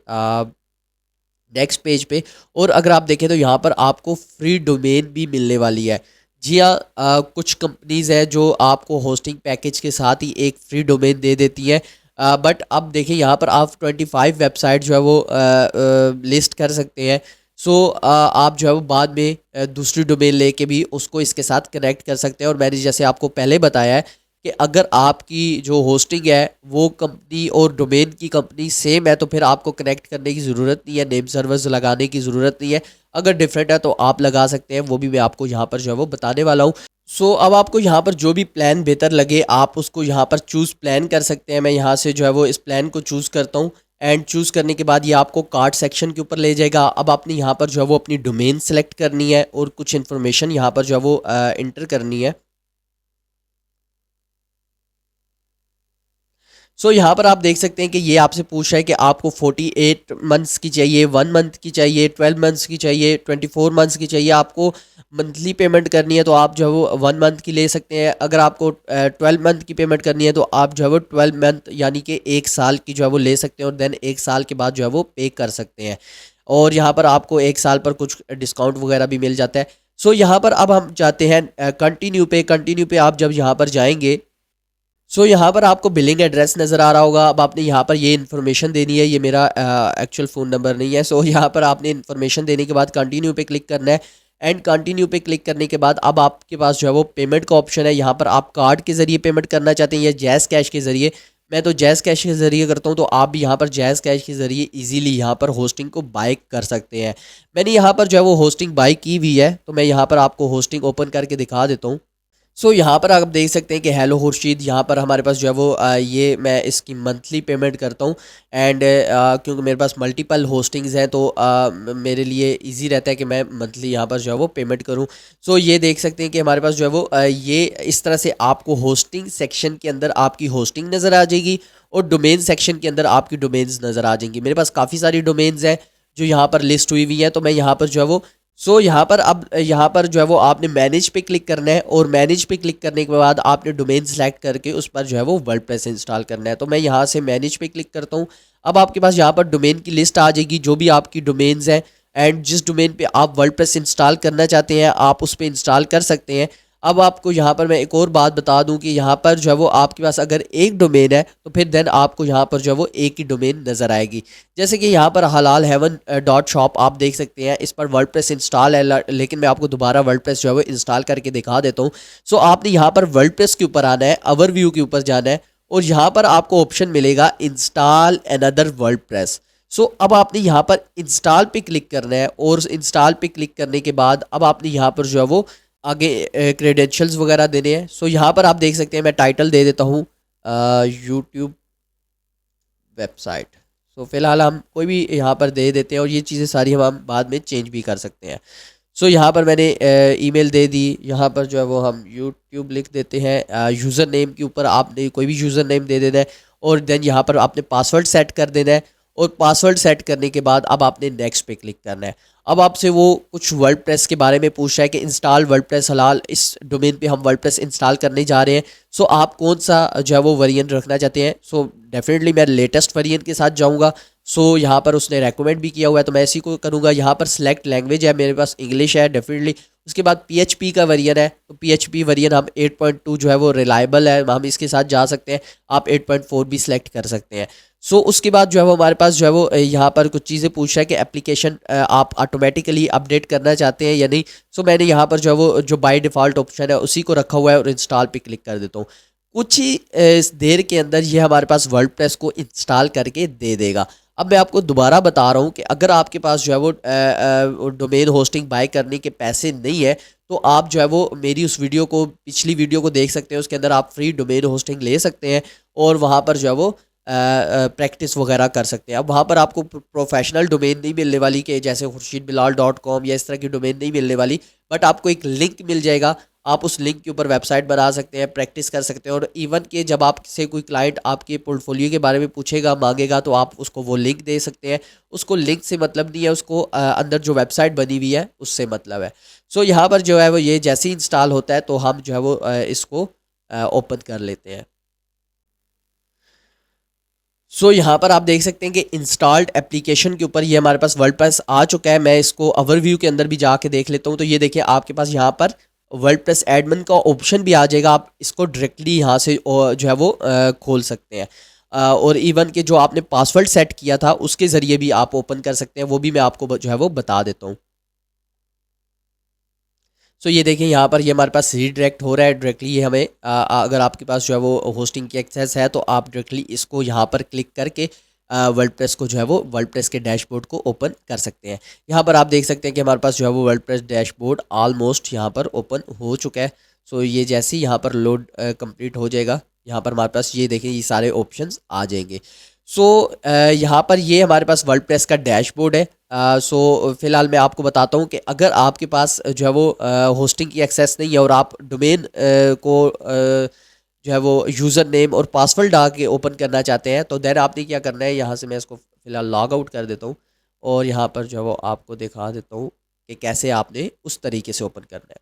S1: नेक्स्ट पेज पे। और अगर आप देखें तो यहाँ पर आपको फ्री डोमेन भी मिलने वाली है। जी हाँ, कुछ कंपनीज़ हैं जो आपको होस्टिंग पैकेज के साथ ही एक फ्री डोमेन दे देती हैं। बट अब देखिए यहाँ पर आप 25 वेबसाइट जो है वो लिस्ट कर सकते हैं। सो आप जो है वो बाद में दूसरी डोमेन लेके भी उसको इसके साथ कनेक्ट कर सकते हैं। और मैंने जैसे आपको पहले बताया है कि अगर आपकी जो होस्टिंग है वो कंपनी और डोमेन की कंपनी सेम है तो फिर आपको कनेक्ट करने की ज़रूरत नहीं है, नेम सर्वर्स लगाने की ज़रूरत नहीं है। अगर डिफरेंट है तो आप लगा सकते हैं, वो भी मैं आपको यहाँ पर जो है वो बताने वाला हूँ। सो अब आपको यहाँ पर जो भी प्लान बेहतर लगे आप उसको यहाँ पर चूज़ प्लान कर सकते हैं। मैं यहाँ से जो है वो इस प्लान को चूज़ करता हूँ, एंड चूज़ करने के बाद ये आपको कार्ड सेक्शन के ऊपर ले जाएगा। अब आपने यहाँ पर जो है वो अपनी डोमेन सेलेक्ट करनी है और कुछ इन्फॉर्मेशन यहाँ पर जो है वो इंटर करनी है। सो यहाँ पर आप देख सकते हैं कि ये आपसे पूछ रहा है कि आपको 48 मंथ्स की चाहिए, 1 मंथ की चाहिए, 12 मंथ्स की चाहिए, 24 मंथ्स की चाहिए। आपको मंथली पेमेंट करनी है तो आप जो है वो 1 मंथ की ले सकते हैं। अगर आपको 12 मंथ की पेमेंट करनी है तो आप जो है वो 12 मंथ यानी कि 1 साल की जो है वो ले सकते हैं, और देन 1 साल के बाद जो है वो पे कर सकते हैं। और यहाँ पर आपको 1 साल पर कुछ डिस्काउंट वगैरह भी मिल जाता है। सो यहाँ पर अब हम जाते हैं कंटिन्यू पे आप जब यहाँ पर जाएंगे, सो यहाँ पर आपको बिलिंग एड्रेस नज़र आ रहा होगा। अब आपने यहाँ पर ये इन्फॉर्मेशन देनी है, ये मेरा एक्चुअल फ़ोन नंबर नहीं है। सो यहाँ पर आपने इन्फॉर्मेशन देने के बाद कंटिन्यू पे क्लिक करना है, एंड कंटिन्यू पे क्लिक करने के बाद अब आपके पास जो है वो पेमेंट का ऑप्शन है। यहाँ पर आप कार्ड के ज़रिए पेमेंट करना चाहते हैं या जैज़ कैश के ज़रिए। मैं तो जैज़ कैश के ज़रिए करता हूँ, तो आप भी यहाँ पर जैज़ कैश के ज़रिए ईजिली यहाँ पर होस्टिंग को बाय कर सकते हैं। मैंने यहाँ पर जो है वो होस्टिंग बाय की हुई है, तो मैं यहाँ पर आपको होस्टिंग ओपन करके दिखा देता हूँ। सो यहाँ पर आप देख सकते हैं कि हेलो खुर्शीद, यहाँ पर हमारे पास जो है वो ये मैं इसकी मंथली पेमेंट करता हूँ। एंड क्योंकि मेरे पास मल्टीपल होस्टिंग्स हैं तो मेरे लिए इजी रहता है कि मैं मंथली यहाँ पर जो है वो पेमेंट करूँ। सो ये देख सकते हैं कि हमारे पास जो है वो ये इस तरह से आपको होस्टिंग सेक्शन के अंदर आपकी होस्टिंग नज़र आ जाएगी, और डोमेन सेक्शन के अंदर आपकी डोमेन्स नज़र आ जाएंगी। मेरे पास काफ़ी सारी डोमेन्स हैं जो यहाँ पर लिस्ट हुई हुई हैं, तो मैं यहाँ पर जो है वो यहाँ पर अब यहाँ पर जो है वो आपने मैनेज पे क्लिक करना है, और मैनेज पे क्लिक करने के बाद आपने डोमेन सेलेक्ट करके उस पर जो है वो वर्डप्रेस इंस्टॉल करना है। तो मैं यहाँ से मैनेज पे क्लिक करता हूँ। अब आपके पास यहाँ पर डोमेन की लिस्ट आ जाएगी, जो भी आपकी डोमेन्स हैं, एंड जिस डोमेन पे आप वर्डप्रेस इंस्टॉल करना चाहते हैं आप उस पर इंस्टॉल कर सकते हैं। अब आपको यहाँ पर मैं एक और बात बता दूं कि यहाँ पर जो है वो आपके पास अगर एक डोमेन है तो फिर देन आपको यहाँ पर जो है वो एक ही डोमेन नज़र आएगी। जैसे कि यहाँ पर हलाल हेवन डॉट शॉप आप देख सकते हैं, इस पर वर्डप्रेस इंस्टॉल है, लेकिन मैं आपको दोबारा वर्डप्रेस जो है वो इंस्टॉल करके दिखा देता हूँ। सो आपने यहाँ पर वर्डप्रेस के ऊपर आना है, ओवरव्यू के ऊपर जाना है, और यहाँ पर आपको ऑप्शन मिलेगा इंस्टॉल अनदर वर्डप्रेस। सो अब आपने यहाँ पर इंस्टॉल पे क्लिक करना है और इंस्टॉल पे क्लिक करने के बाद अब आपने यहाँ पर जो है वो आगे क्रेडेंशियल्स वगैरह देने हैं। सो यहाँ पर आप देख सकते हैं, मैं टाइटल दे देता हूँ यूट्यूब वेबसाइट। सो फिलहाल हम कोई भी यहाँ पर दे देते हैं और ये चीज़ें सारी हम बाद में चेंज भी कर सकते हैं। सो यहाँ पर मैंने ईमेल दे दी, यहाँ पर जो है वो हम यूट्यूब लिख देते हैं। यूज़र नेम के ऊपर आपने कोई भी यूज़र नेम दे देना है और देन यहाँ पर आपने पासवर्ड सेट कर देना है और पासवर्ड सेट करने के बाद अब आपने नेक्स्ट पे क्लिक करना है। अब आपसे वो कुछ वर्डप्रेस के बारे में पूछ रहा है कि इंस्टॉल वर्डप्रेस हलाल, इस डोमेन पे हम वर्डप्रेस इंस्टॉल करने जा रहे हैं। सो आप कौन सा जो है वो वेरिएंट रखना चाहते हैं। सो डेफिनेटली मैं लेटेस्ट वेरिएंट के साथ जाऊँगा। सो यहाँ पर उसने रेकमेंड भी किया हुआ है तो मैं इसी को करूँगा। यहाँ पर सिलेक्ट लैंग्वेज है, मेरे पास इंग्लिश है डेफिनेटली। उसके बाद PHP का वेरिएंट है तो PHP वेरिएंट हम 8.2 जो है वो रिलायबल है, हम इसके साथ जा सकते हैं। आप 8.4 भी सिलेक्ट कर सकते हैं। सो उसके बाद जो है वो हमारे पास जो है वो यहाँ पर कुछ चीज़ें पूछ रहा है कि एप्लीकेशन आप ऑटोमेटिकली अपडेट करना चाहते हैं या नहीं। सो मैंने यहाँ पर जो है वो जो बाय डिफ़ॉल्ट ऑप्शन है उसी को रखा हुआ है और इंस्टॉल पे क्लिक कर देता हूँ। कुछ ही इस देर के अंदर ये हमारे पास वर्डप्रेस को इंस्टॉल करके दे देगा। अब मैं आपको दोबारा बता रहा हूँ कि अगर आपके पास जो है वो डोमेन होस्टिंग बाय करने के पैसे नहीं है तो आप जो है वो मेरी उस वीडियो को, पिछली वीडियो को देख सकते हैं। उसके अंदर आप फ्री डोमेन होस्टिंग ले सकते हैं और वहाँ पर जो है वो प्रैक्टिस वगैरह कर सकते हैं। अब वहाँ पर आपको प्रोफेशनल डोमेन नहीं मिलने वाली कि जैसे khurshidbilal.com या इस तरह की डोमेन नहीं मिलने वाली, बट आपको एक लिंक मिल जाएगा। आप उस लिंक के ऊपर वेबसाइट बना सकते हैं, प्रैक्टिस कर सकते हैं और इवन कि जब आपसे कोई क्लाइंट आपके पोर्टफोलियो के बारे में पूछेगा, मांगेगा तो आप उसको वो लिंक दे सकते हैं। उसको लिंक से मतलब नहीं है, उसको अंदर जो वेबसाइट बनी हुई है उससे मतलब है। सो यहाँ पर जो है वो ये जैसे ही इंस्टॉल होता है तो हम जो है वो इसको ओपन कर लेते हैं। सो यहाँ पर आप देख सकते हैं कि इंस्टॉल्ड एप्लीकेशन के ऊपर ये हमारे पास वर्डप्रेस आ चुका है। मैं इसको ओवरव्यू के अंदर भी जाके देख लेता हूँ तो ये देखिए आपके पास यहाँ पर वर्डप्रेस एडमिन का ऑप्शन भी आ जाएगा। आप इसको डायरेक्टली यहाँ से जो है वो खोल सकते हैं और इवन के जो आपने पासवर्ड सेट किया था उसके ज़रिए भी आप ओपन कर सकते हैं, वो भी मैं आपको जो है वो बता देता हूँ। सो ये देखिए यहाँ पर ये हमारे पास रीडायरेक्ट हो रहा है डायरेक्टली। ये हमें अगर आपके पास जो है वो होस्टिंग की एक्सेस है तो आप डायरेक्टली इसको यहाँ पर क्लिक करके वर्डप्रेस को जो है वो वर्डप्रेस के डैशबोर्ड को ओपन कर सकते हैं। यहाँ पर आप देख सकते हैं कि हमारे पास जो है वो वर्डप्रेस डैशबोर्ड ऑलमोस्ट यहाँ पर ओपन हो चुका है। सो ये जैसे ही यहाँ पर लोड कंप्लीट हो जाएगा, यहाँ पर हमारे पास ये देखिए ये सारे ऑप्शंस आ जाएंगे। सो यहाँ पर ये हमारे पास वर्डप्रेस का डैशबोर्ड है। सो फिलहाल मैं आपको बताता हूँ कि अगर आपके पास जो है वो होस्टिंग की एक्सेस नहीं है और आप डोमेन को जो है वो यूज़र नेम और पासवर्ड डाल के ओपन करना चाहते हैं तो देन आपने क्या करना है, यहाँ से मैं इसको फ़िलहाल लॉग आउट कर देता हूँ और यहाँ पर जो है वो आपको दिखा देता हूँ कि कैसे आपने उस तरीके से ओपन करना है।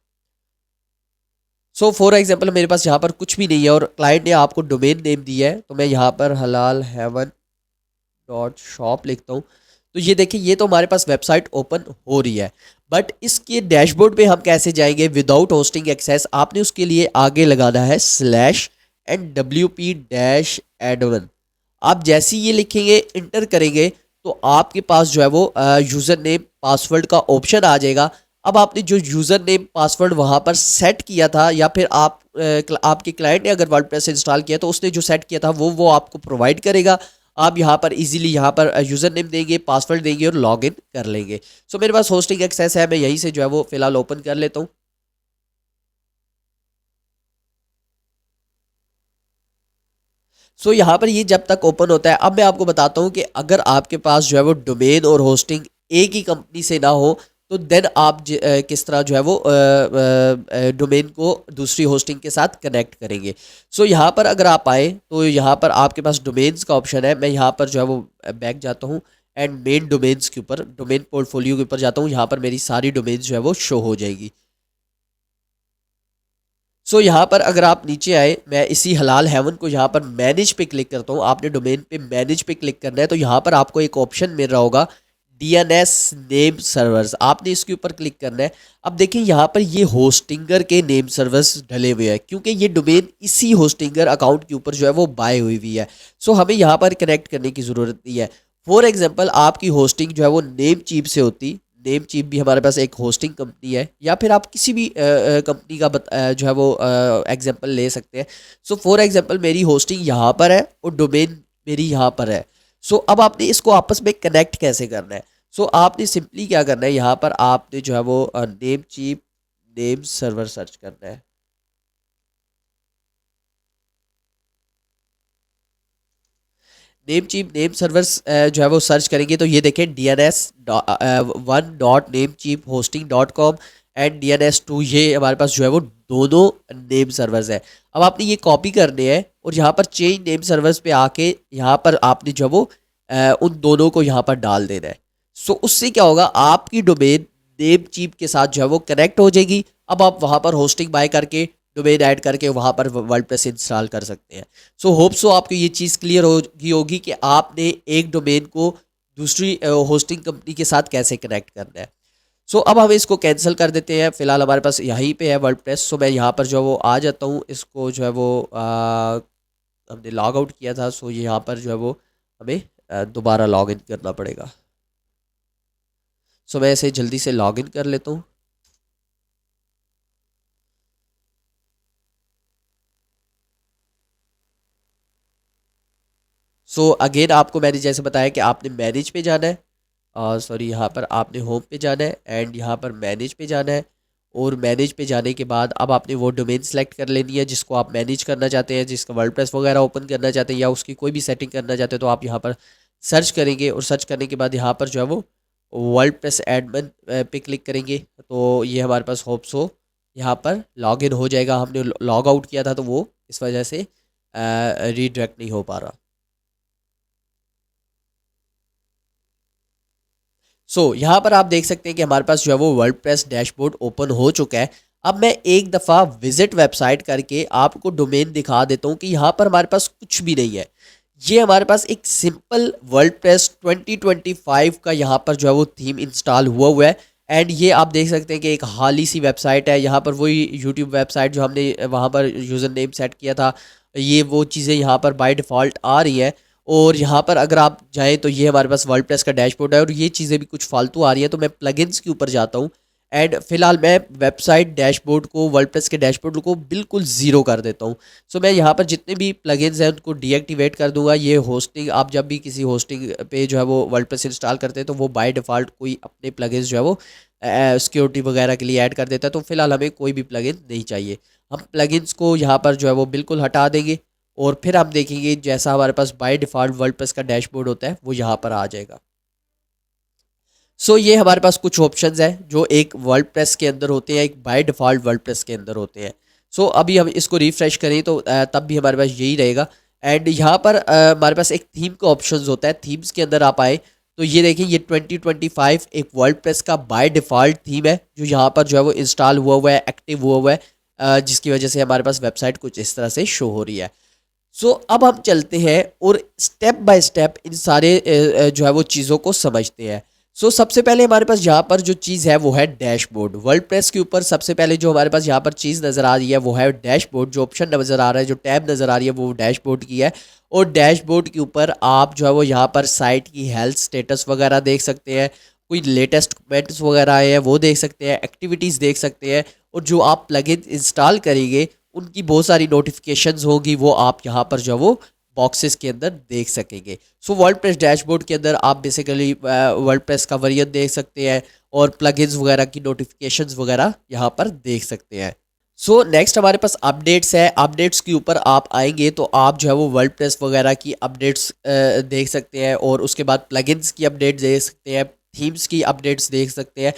S1: सो फॉर एग्जांपल मेरे पास यहाँ पर कुछ भी नहीं है और क्लाइंट ने आपको डोमेन नेम दिया है तो मैं यहाँ पर हलाल हेवन डॉट शॉप लिखता हूँ। तो ये देखिए ये तो हमारे पास वेबसाइट ओपन हो रही है, बट इसके डैशबोर्ड पे हम कैसे जाएंगे विदाउट होस्टिंग एक्सेस। आपने उसके लिए आगे लगाना है /NWP-admin। आप जैसे ही ये लिखेंगे, इंटर करेंगे तो आपके पास जो है वो यूज़र नेम पासवर्ड का ऑप्शन आ जाएगा। अब आपने जो यूज़र नेम पासवर्ड वहाँ पर सेट किया था या फिर आपके क्लाइंट ने अगर वर्डप्रेस इंस्टॉल किया तो उसने जो सेट किया था वो आपको प्रोवाइड करेगा। आप यहाँ पर इजीली यहाँ पर यूज़र नेम देंगे, पासवर्ड देंगे और लॉगिन कर लेंगे। सो मेरे पास होस्टिंग एक्सेस है, मैं यहीं से जो है वो फिलहाल ओपन कर लेता हूँ। सो यहाँ पर ये जब तक ओपन होता है, अब मैं आपको बताता हूँ कि अगर आपके पास जो है वो डोमेन और होस्टिंग एक ही कंपनी से ना हो तो देन आप किस तरह जो है वो डोमेन को दूसरी होस्टिंग के साथ कनेक्ट करेंगे। सो यहाँ पर अगर आप आए तो यहाँ पर आपके पास डोमेन्स का ऑप्शन है। मैं यहाँ पर जो है वो बैक जाता हूँ एंड मेन डोमेन्स के ऊपर, डोमेन पोर्टफोलियो के ऊपर जाता हूँ। यहाँ पर मेरी सारी डोमेन्स जो है वो शो हो जाएगी। सो यहाँ पर अगर आप नीचे आए, मैं इसी हलाल हेवन को यहाँ पर मैनेज पे क्लिक करता हूँ। आपने डोमेन पे मैनेज पे क्लिक करना है तो यहाँ पर आपको एक ऑप्शन मिल रहा होगा DNS नेम सर्वर्स, आपने इसके ऊपर क्लिक करना है। अब देखिए यहाँ पर ये होस्टिंगर के नेम सर्वर्स डले हुए हैं क्योंकि ये डोमेन इसी होस्टिंगर अकाउंट के ऊपर जो है वो बाय हुई है। सो हमें यहाँ पर कनेक्ट करने की ज़रूरत नहीं है। फॉर एग्जांपल आपकी होस्टिंग जो है वो नेम चीप से होती, नेम चीप भी हमारे पास एक होस्टिंग कंपनी है, या फिर आप किसी भी कंपनी का जो है वो एग्जांपल ले सकते हैं। सो फॉर एग्जांपल मेरी होस्टिंग यहाँ पर है और डोमेन मेरी यहाँ पर है। सो अब आपने इसको आपस में कनेक्ट कैसे करना है। सो आपने सिंपली क्या करना है, यहाँ पर आपने जो है वो name cheap name server search करना है। नेम चीप नेम सर्वर्स जो है वो सर्च करेंगे तो ये देखें DNS1.namecheaphosting.com एंड DNS2, ये हमारे पास जो है वो दोनों नेम सर्वर्स है। अब आपने ये कॉपी करने हैं और यहाँ पर चेंज नेम सर्वर्स पे आके यहाँ पर आपने जो है वो उन दोनों को यहाँ पर डाल देना है। सो उससे क्या होगा, आपकी डोमेन नेम चीप के साथ जो है वो कनेक्ट हो जाएगी। अब आप वहाँ पर होस्टिंग बाय करके डोमेन ऐड करके वहाँ पर वर्डप्रेस इंस्टॉल कर सकते हैं। सो होप सो आपको ये चीज़ क्लियर होगी कि आपने एक डोमेन को दूसरी होस्टिंग कंपनी के साथ कैसे कनेक्ट करना है। सो अब हम इसको कैंसिल कर देते हैं। फिलहाल हमारे पास यहीं पे है वर्डप्रेस। सो मैं यहाँ पर जो वो आ जाता हूँ, इसको जो है वो हमने लॉग आउट किया था। सो यहाँ पर जो है वो हमें दोबारा लॉग इन करना पड़ेगा। सो मैं इसे जल्दी से लॉग इन कर लेता हूँ। सो अगेन आपको मैंने जैसे बताया कि आपने मैनेज पे जाना है, सॉरी यहाँ पर आपने होम पे जाना है एंड यहाँ पर मैनेज पे जाना है। और मैनेज पे जाने के बाद अब आपने वो डोमेन सेलेक्ट कर लेनी है जिसको आप मैनेज करना चाहते हैं, जिसका वर्डप्रेस वगैरह ओपन करना चाहते हैं या उसकी कोई भी सेटिंग करना चाहते हैं। तो आप यहाँ पर सर्च करेंगे और सर्च करने के बाद यहाँ पर जो है वो वर्डप्रेस एडमिन पे क्लिक करेंगे तो ये हमारे पास होप्स हो यहाँ पर लॉग इन हो जाएगा। हमने लॉग आउट किया था तो वो इस वजह से रीडायरेक्ट नहीं हो पा रहा। यहाँ पर आप देख सकते हैं कि हमारे पास जो है वो वर्डप्रेस डैशबोर्ड ओपन हो चुका है। अब मैं एक दफ़ा विजिट वेबसाइट करके आपको डोमेन दिखा देता हूँ कि यहाँ पर हमारे पास कुछ भी नहीं है। ये हमारे पास एक सिंपल वर्डप्रेस 2025 का यहाँ पर जो है वो थीम इंस्टॉल हुआ है। एंड ये आप देख सकते हैं कि एक हाल ही सी वेबसाइट है। यहाँ पर वही यूट्यूब वेबसाइट जो हमने वहाँ पर यूज़र नेम सेट किया था, ये वो चीज़ें यहाँ पर बाय डिफ़ॉल्ट आ रही है। और यहाँ पर अगर आप जाएँ तो ये हमारे पास वर्डप्रेस का डैशबोर्ड है और ये चीज़ें भी कुछ फालतू आ रही है। तो मैं प्लगइन्स के ऊपर जाता हूँ एंड फिलहाल मैं वेबसाइट डैशबोर्ड को, वर्डप्रेस के डैशबोर्ड को बिल्कुल ज़ीरो कर देता हूँ। सो मैं यहाँ पर जितने भी प्लगइन्स हैं उनको डीएक्टिवेट कर दूंगा। ये होस्टिंग, आप जब भी किसी होस्टिंग पे जो है वो वर्डप्रेस इंस्टॉल करते हैं तो वो बाय डिफ़ॉल्ट कोई अपने प्लगइन्स जो है वो सिक्योरिटी वगैरह के लिए ऐड कर देता है। तो फिलहाल हमें कोई भी प्लगइन नहीं चाहिए। हम प्लगइन्स को यहाँ पर जो है वो बिल्कुल हटा देंगे और फिर आप देखेंगे जैसा हमारे पास बाय डिफ़ॉल्ट वर्डप्रेस का डैशबोर्ड होता है वो यहाँ पर आ जाएगा। ये हमारे पास कुछ ऑप्शंस हैं जो एक वर्डप्रेस के अंदर होते हैं, एक बाय डिफ़ॉल्ट वर्डप्रेस के अंदर होते हैं। अभी हम इसको रिफ़्रेश करें तो तब भी हमारे पास यही रहेगा। एंड यहाँ पर हमारे पास एक थीम का ऑप्शंस होता है। थीम्स के अंदर आप आए तो ये देखिए, ये 2025 एक वर्डप्रेस का बाय डिफ़ॉल्ट थीम है जो यहाँ पर जो है वो इंस्टॉल हुआ है, एक्टिव हुआ है, जिसकी वजह से हमारे पास वेबसाइट कुछ इस तरह से शो हो रही है। अब हम चलते हैं और स्टेप बाय स्टेप इन सारे जो है वो चीज़ों को समझते हैं। सबसे पहले हमारे पास यहाँ पर जो चीज़ है वो है डैशबोर्ड। वर्डप्रेस के ऊपर सबसे पहले जो हमारे पास यहाँ पर चीज़ नज़र आ रही है वो है डैशबोर्ड। जो ऑप्शन नज़र आ रहा है, जो टैब नज़र आ रही है वो डैशबोर्ड की है। और डैशबोर्ड के ऊपर आप जो है वो यहाँ पर साइट की हेल्थ स्टेटस वगैरह देख सकते हैं, कोई लेटेस्ट कमेंट्स वगैरह आए हैं वो देख सकते हैं, एक्टिविटीज़ देख सकते हैं। और जो आप प्लगइन इंस्टॉल करेंगे उनकी बहुत सारी नोटिफिकेशंस होगी, वो आप यहाँ पर जो वो बॉक्सेस के अंदर देख सकेंगे। वर्डप्रेस डैशबोर्ड के अंदर आप बेसिकली वर्डप्रेस का वर्जन देख सकते हैं और प्लगइन्स वगैरह की नोटिफिकेशंस वगैरह यहाँ पर देख सकते हैं। नेक्स्ट हमारे पास अपडेट्स है। अपडेट्स के ऊपर आप आएंगे तो आप जो है वो वर्डप्रेस वगैरह की अपडेट्स देख सकते हैं और उसके बाद प्लगइन्स की अपडेट्स देख सकते हैं, थीम्स की अपडेट्स देख सकते हैं।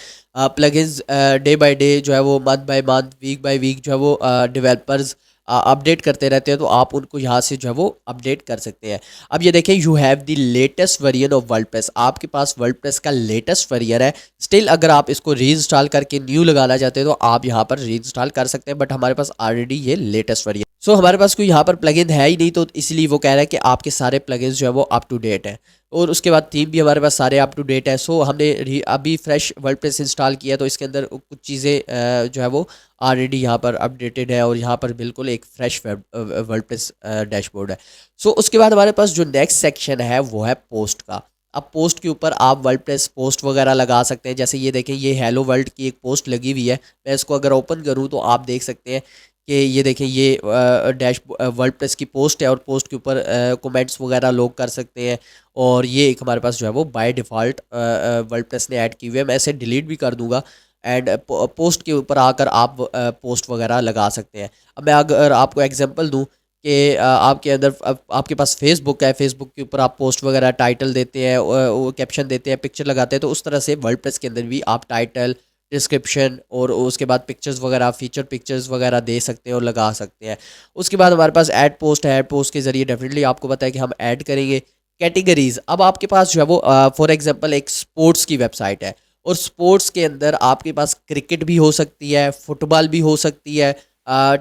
S1: प्लगइन्स डे बाय डे जो है वो, month by month, week by week जो है वो डेवलपर्स अपडेट करते रहते हैं, तो आप उनको यहाँ से जो है वो अपडेट कर सकते हैं। अब ये देखें, you have the latest version of WordPress. आपके पास वर्डप्रेस का लेटेस्ट वर्जन है। स्टिल अगर आप इसको रीइंस्टॉल करके न्यू लगाना चाहते हैं तो आप यहाँ पर रीइंस्टॉल कर सकते हैं, बट हमारे पास ऑलरेडी ये लेटेस्ट वर्जन। हमारे पास कोई यहाँ पर प्लगइन है ही नहीं, तो इसलिए वो कह रहा है कि आपके सारे प्लगइन्स जो है वो अप टू डेट है। और उसके बाद थीम भी हमारे पास सारे अप टू डेट है। हमने अभी फ्रेश वर्डप्रेस इंस्टॉल किया तो इसके अंदर कुछ चीज़ें जो है वो ऑलरेडी यहाँ पर अपडेटेड है और यहाँ पर बिल्कुल एक फ्रेश वर्डप्रेस डैशबोर्ड है। उसके बाद हमारे पास जो नेक्स्ट सेक्शन है वो है पोस्ट का। अब पोस्ट के ऊपर आप वर्डप्रेस पोस्ट वगैरह लगा सकते हैं। जैसे ये देखें, ये हेलो वर्ल्ड की एक पोस्ट लगी हुई है। मैं इसको अगर ओपन करूँ तो आप देख सकते हैं कि ये देखें ये डैश वर्डप्रेस की पोस्ट है और पोस्ट के ऊपर कमेंट्स वगैरह लोग कर सकते हैं। और ये एक हमारे पास जो है वो बाय डिफ़ॉल्ट वर्डप्रेस ने ऐड की हुई है। मैं इसे डिलीट भी कर दूंगा एंड पोस्ट के ऊपर आकर आप पोस्ट वगैरह लगा सकते हैं। अब मैं अगर आपको एग्जांपल दूं कि आपके अंदर आपके पास फेसबुक है, फेसबुक के ऊपर आप पोस्ट वगैरह टाइटल देते हैं, कैप्शन देते हैं, पिक्चर लगाते हैं, तो उस तरह से वर्डप्रेस के अंदर भी आप टाइटल, डिस्क्रिप्शन और उसके बाद पिक्चर्स वगैरह, फीचर पिक्चर्स वगैरह दे सकते हैं और लगा सकते हैं। उसके बाद हमारे पास ऐड पोस्ट है। ऐड पोस्ट के ज़रिए डेफिनेटली आपको पता है कि हम ऐड करेंगे कैटेगरीज। अब आपके पास जो है वो फॉर एग्जांपल एक स्पोर्ट्स की वेबसाइट है और स्पोर्ट्स के अंदर आपके पास क्रिकेट भी हो सकती है, फुटबॉल भी हो सकती है,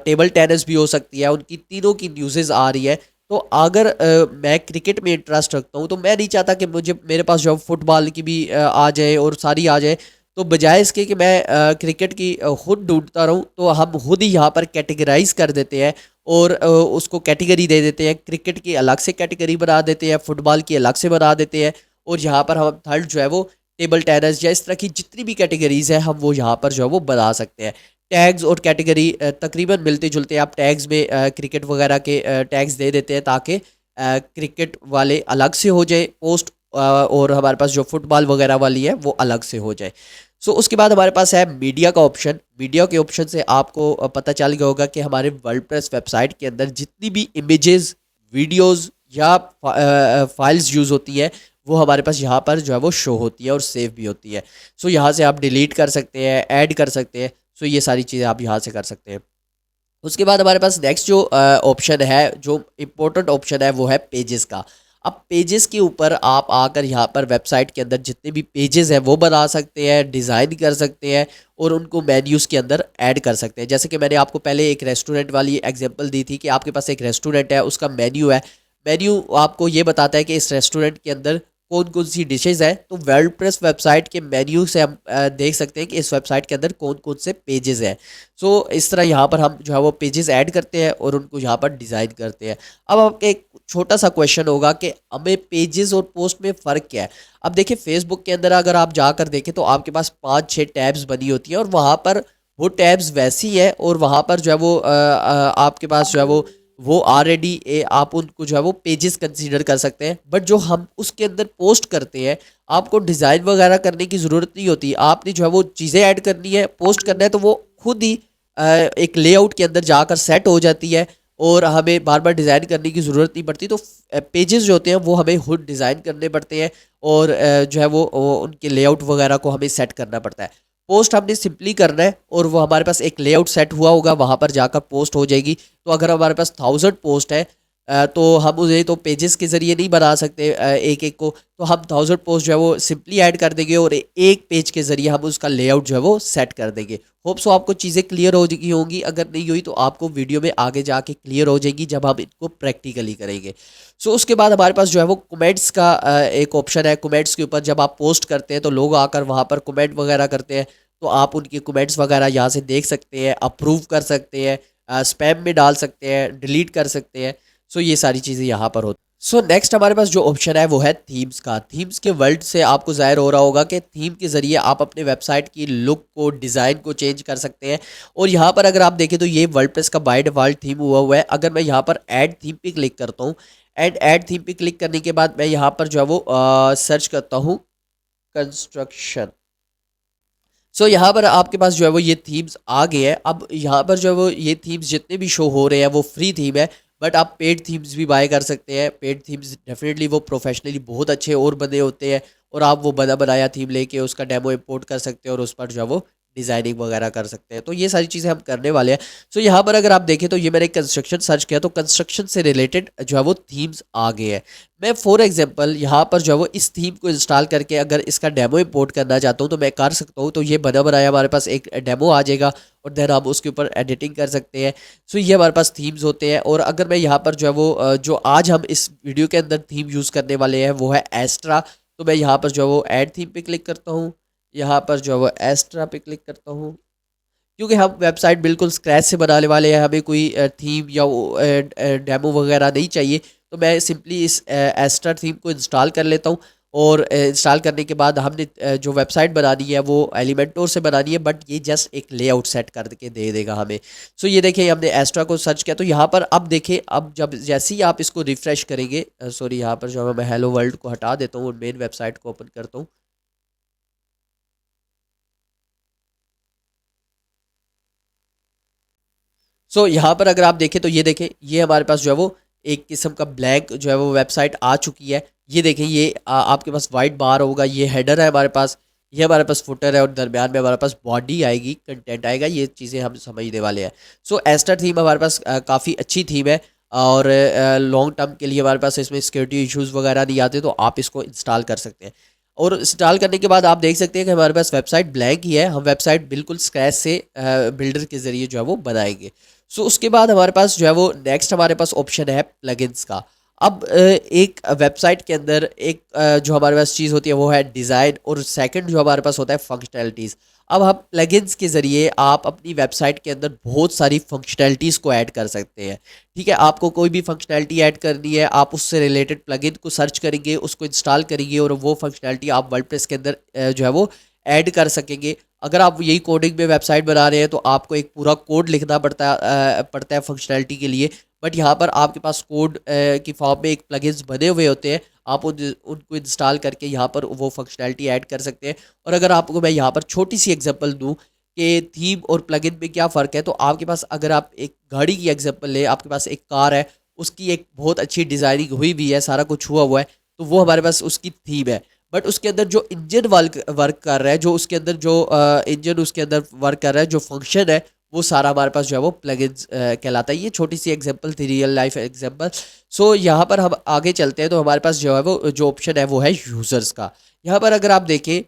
S1: टेबल टेनिस भी हो सकती है, उनकी तीनों की न्यूज़ेज़ आ रही है। तो अगर मैं क्रिकेट में इंटरेस्ट रखता हूँ तो मैं नहीं चाहता कि मुझे मेरे पास जो फुटबॉल की भी आ जाए और सारी आ जाए। तो बजाय इसके कि मैं क्रिकेट की खुद ढूंढता रहूँ, तो हम खुद ही यहाँ पर कैटेगराइज कर देते हैं और उसको कैटेगरी दे देते हैं। क्रिकेट की अलग से कैटेगरी बना देते हैं, फुटबॉल की अलग से बना देते हैं और यहाँ पर हम थर्ड जो है वो टेबल टेनिस या इस तरह की जितनी भी कैटेगरीज है हम वो यहाँ पर जो है वो बना सकते हैं। टैग्स और कैटेगरी तकरीबन मिलते जुलते हैं। आप टैग्स में क्रिकेट वगैरह के टैग्स दे देते हैं ताकि क्रिकेट वाले अलग से हो जाए पोस्ट, और हमारे पास जो फुटबॉल वगैरह वाली है वो अलग से हो जाए। सो उसके बाद हमारे पास है मीडिया का ऑप्शन। मीडिया के ऑप्शन से आपको पता चल गया होगा कि हमारे वर्डप्रेस वेबसाइट के अंदर जितनी भी इमेजेस, वीडियोस या फाइल्स यूज़ होती हैं वो हमारे पास यहाँ पर जो है वो शो होती है और सेव भी होती है। सो यहाँ से आप डिलीट कर सकते हैं, ऐड कर सकते हैं। सो ये सारी चीज़ें आप यहाँ से कर सकते हैं। उसके बाद हमारे पास नेक्स्ट जो ऑप्शन है, जो इम्पोर्टेंट ऑप्शन है, वो है पेजेस का। अब पेजेस के ऊपर आप आकर यहाँ पर वेबसाइट के अंदर जितने भी पेजेस हैं वो बना सकते हैं, डिज़ाइन कर सकते हैं और उनको मेन्यूज़ के अंदर ऐड कर सकते हैं। जैसे कि मैंने आपको पहले एक रेस्टोरेंट वाली एग्जांपल दी थी कि आपके पास एक रेस्टोरेंट है, उसका मेन्यू है। मेन्यू आपको ये बताता है कि इस रेस्टोरेंट के अंदर कौन कौन सी डिशेज़ हैं। तो वर्डप्रेस वेबसाइट के मेन्यू से हम देख सकते हैं कि इस वेबसाइट के अंदर कौन कौन से पेजेस हैं। सो इस तरह यहाँ पर हम जो है वो पेजेस ऐड करते हैं और उनको यहाँ पर डिज़ाइन करते हैं। अब आपके एक छोटा सा क्वेश्चन होगा कि हमें पेजेस और पोस्ट में फ़र्क क्या है। अब देखिए फेसबुक के अंदर अगर आप जाकर देखें तो आपके पास 5-6 टैब्स बनी होती हैं और वहाँ पर वो टैब्स वैसी है और वहाँ पर जो है वो आपके पास जो है वो ऑलरेडी आप उनको जो है वो पेजेस कंसीडर कर सकते हैं। बट जो हम उसके अंदर पोस्ट करते हैं, आपको डिज़ाइन वगैरह करने की ज़रूरत नहीं होती। आपने जो है वो चीज़ें ऐड करनी है, पोस्ट करना है, तो वो खुद ही एक लेआउट के अंदर जाकर सेट हो जाती है और हमें बार बार डिज़ाइन करने की ज़रूरत नहीं पड़ती। तो पेजेस जो होते हैं वो हमें खुद डिज़ाइन करने पड़ते हैं और जो है वो उनके लेआउट वगैरह को हमें सेट करना पड़ता है। पोस्ट हमने सिंपली करना है और वो हमारे पास एक लेआउट सेट हुआ होगा, वहाँ पर जाकर पोस्ट हो जाएगी। तो अगर हमारे पास 1000 पोस्ट है तो हम उसे तो पेजेस के ज़रिए नहीं बना सकते एक एक को, तो हम 1000 पोस्ट जो है वो सिंपली ऐड कर देंगे और एक पेज के ज़रिए हम उसका लेआउट जो है वो सेट कर देंगे। होप सो आपको चीज़ें क्लियर हो गई होंगी। अगर नहीं हुई तो आपको वीडियो में आगे जाके क्लियर हो जाएगी जब हम इनको प्रैक्टिकली करेंगे। सो उसके बाद हमारे पास जो है वो कमेंट्स का एक ऑप्शन है। कमेंट्स के ऊपर जब आप पोस्ट करते हैं तो लोग आकर वहाँ पर कमेंट वगैरह करते हैं, तो आप उनके कमेंट्स वगैरह यहाँ से देख सकते हैं, अप्रूव कर सकते हैं, स्पैम में डाल सकते हैं, डिलीट कर सकते हैं। सो ये सारी चीज़ें यहाँ पर होती। सो नेक्स्ट हमारे पास जो ऑप्शन है वो है थीम्स का। थीम्स के वर्ल्ड से आपको ज़ाहिर हो रहा होगा कि थीम के ज़रिए आप अपने वेबसाइट की लुक को, डिज़ाइन को चेंज कर सकते हैं। और यहाँ पर अगर आप देखें तो ये वर्डप्रेस का बाय डिफ़ॉल्ट थीम हुआ है। अगर मैं यहाँ पर ऐड थीम पे क्लिक करता हूँ एंड ऐड थीम पे क्लिक करने के बाद मैं यहाँ पर जो है वो सर्च करता हूँ कंस्ट्रक्शन। सो यहाँ पर आपके पास जो है वो ये थीम्स आ गए हैं। अब यहाँ पर जो है वो ये थीम्स जितने भी शो हो रहे हैं वो फ्री थीम है, बट आप पेड थीम्स भी बाय कर सकते हैं। पेड थीम्स डेफिनेटली वो प्रोफेशनली बहुत अच्छे और बने होते हैं और आप वो बना बनाया थीम लेके उसका डेमो इंपोर्ट कर सकते हैं और उस पर जो है वो डिज़ाइनिंग वगैरह कर सकते हैं। तो ये सारी चीज़ें हम करने वाले हैं। सो यहाँ पर अगर आप देखें तो ये मैंने कंस्ट्रक्शन सर्च किया तो कंस्ट्रक्शन से रिलेटेड जो है वो थीम्स आ गए हैं। मैं फॉर एग्जांपल यहाँ पर जो है वो इस थीम को इंस्टॉल करके अगर इसका डेमो इंपोर्ट करना चाहता हूँ तो मैं कर सकता हूँ। तो ये बना बनाया हमारे पास एक डेमो आ जाएगा और देन हम उसके ऊपर एडिटिंग कर सकते हैं। सो ये हमारे पास थीम्स होते हैं। और अगर मैं यहाँ पर जो है वो जो आज हम इस वीडियो के अंदर थीम यूज़ करने वाले हैं वो है एस्ट्रा। तो मैं यहाँ पर जो है वो ऐड थीम पे क्लिक करता हूँ, यहाँ पर जो है वो एस्ट्रा पे क्लिक करता हूँ, क्योंकि हम वेबसाइट बिल्कुल स्क्रैच से बनाने वाले हैं, हमें कोई थीम या डेमो वगैरह नहीं चाहिए। तो मैं सिंपली इस एस्ट्रा थीम को इंस्टॉल कर लेता हूँ और इंस्टॉल करने के बाद हमने जो वेबसाइट बनानी है वो एलिमेंटोर से बनानी है, बट ये जस्ट एक लेआउट सेट करके दे देगा हमें। सो ये देखिए हमने एस्ट्रा को सर्च किया, तो यहाँ पर अब देखिए, अब जब जैसे ही आप इसको रिफ्रेश करेंगे, सॉरी यहाँ पर जो है मैं हेलो वर्ल्ड को हटा देता हूँ और मेन वेबसाइट को ओपन करता हूँ। यहाँ पर अगर आप देखें तो ये देखें, ये हमारे पास जो है वो एक किस्म का ब्लैंक जो है वो वेबसाइट आ चुकी है। ये देखें, ये आपके पास वाइट बार होगा, ये हेडर है हमारे पास, ये हमारे पास फुटर है और दरमियान में हमारे पास बॉडी आएगी, कंटेंट आएगा, ये चीज़ें हम समझने वाले हैं। एस्टर थीम हमारे पास काफ़ी अच्छी थीम है और लॉन्ग टर्म के लिए हमारे पास इसमें सिक्योरिटी इश्यूज़ वगैरह नहीं आते, तो आप इसको इंस्टॉल कर सकते हैं। और इंस्टॉल करने के बाद आप देख सकते हैं कि हमारे पास वेबसाइट ब्लैंक ही है, हम वेबसाइट बिल्कुल स्क्रैच से बिल्डर के ज़रिए जो है वो बनाएंगे। उसके बाद हमारे पास जो है वो नेक्स्ट हमारे पास ऑप्शन है प्लगइन्स का। अब एक वेबसाइट के अंदर एक जो हमारे पास चीज़ होती है वो है डिज़ाइन, और सेकंड जो हमारे पास होता है फंक्शनैलिटीज़। अब हम प्लगइन्स के ज़रिए आप अपनी वेबसाइट के अंदर बहुत सारी फंक्शनैलिटीज़ को ऐड कर सकते हैं। ठीक है, आपको कोई भी फंक्शनैलिटी ऐड करनी है, आप उससे रिलेटेड प्लगइन को सर्च करेंगे, उसको इंस्टॉल करेंगे और वो फंक्शनैलिटी आप वर्डप्रेस के अंदर जो है वो ऐड कर सकेंगे। अगर आप यही कोडिंग में वेबसाइट बना रहे हैं तो आपको एक पूरा कोड लिखना पड़ता है फंक्शनैलिटी के लिए, बट यहाँ पर आपके पास कोड की फॉर्म में एक प्लगइन्स बने हुए होते हैं, आप उनको इंस्टॉल करके यहाँ पर वो फंक्शनैलिटी ऐड कर सकते हैं। और अगर आपको मैं यहाँ पर छोटी सी एग्जांपल दूँ कि थीम और प्लगइन में क्या फ़र्क है, तो आपके पास अगर आप एक गाड़ी की एग्जांपल लें, आपके पास एक कार है, उसकी एक बहुत अच्छी डिज़ाइनिंग हुई भी है, सारा कुछ हुआ हुआ है, तो वो हमारे पास उसकी थीम है। बट उसके अंदर जो इंजन वर्क वर्क कर रहा है, जो उसके अंदर जो इंजन उसके अंदर वर्क कर रहा है, जो फंक्शन है, वो सारा हमारे पास जो है वो प्लगइन्स कहलाता है। ये छोटी सी एग्जांपल थी, रियल लाइफ एग्जांपल। यहाँ पर हम आगे चलते हैं, तो हमारे पास जो है वो जो ऑप्शन है वो है यूज़र्स का। यहाँ पर अगर आप देखें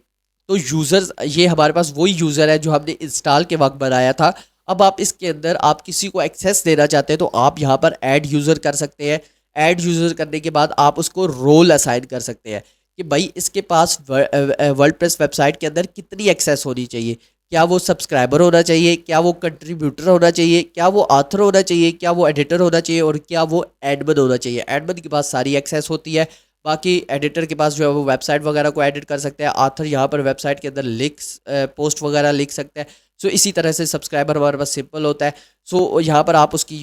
S1: तो यूज़र्स, ये हमारे पास वही यूज़र है जो हमने इंस्टॉल के वक्त बनाया था। अब आप इसके अंदर आप किसी को एक्सेस देना चाहते हैं तो आप यहाँ पर ऐड यूज़र कर सकते हैं। ऐड यूज़र करने के बाद आप उसको रोल असाइन कर सकते हैं कि भाई इसके पास वर्डप्रेस वेबसाइट के अंदर कितनी एक्सेस होनी चाहिए। क्या वो सब्सक्राइबर होना चाहिए, क्या वो कंट्रीब्यूटर होना चाहिए, क्या वो ऑथर होना चाहिए, क्या वो एडिटर होना चाहिए, और क्या वो एडमिन होना चाहिए। एडमिन के पास सारी एक्सेस होती है, बाकी एडिटर के पास जो है वो वेबसाइट वगैरह को एडिट कर सकते हैं। ऑथर यहाँ पर वेबसाइट के अंदर पोस्ट वगैरह लिख सकते हैं। इसी तरह से सब्सक्राइबर हमारे पास सिंपल होता है। यहाँ पर आप उसकी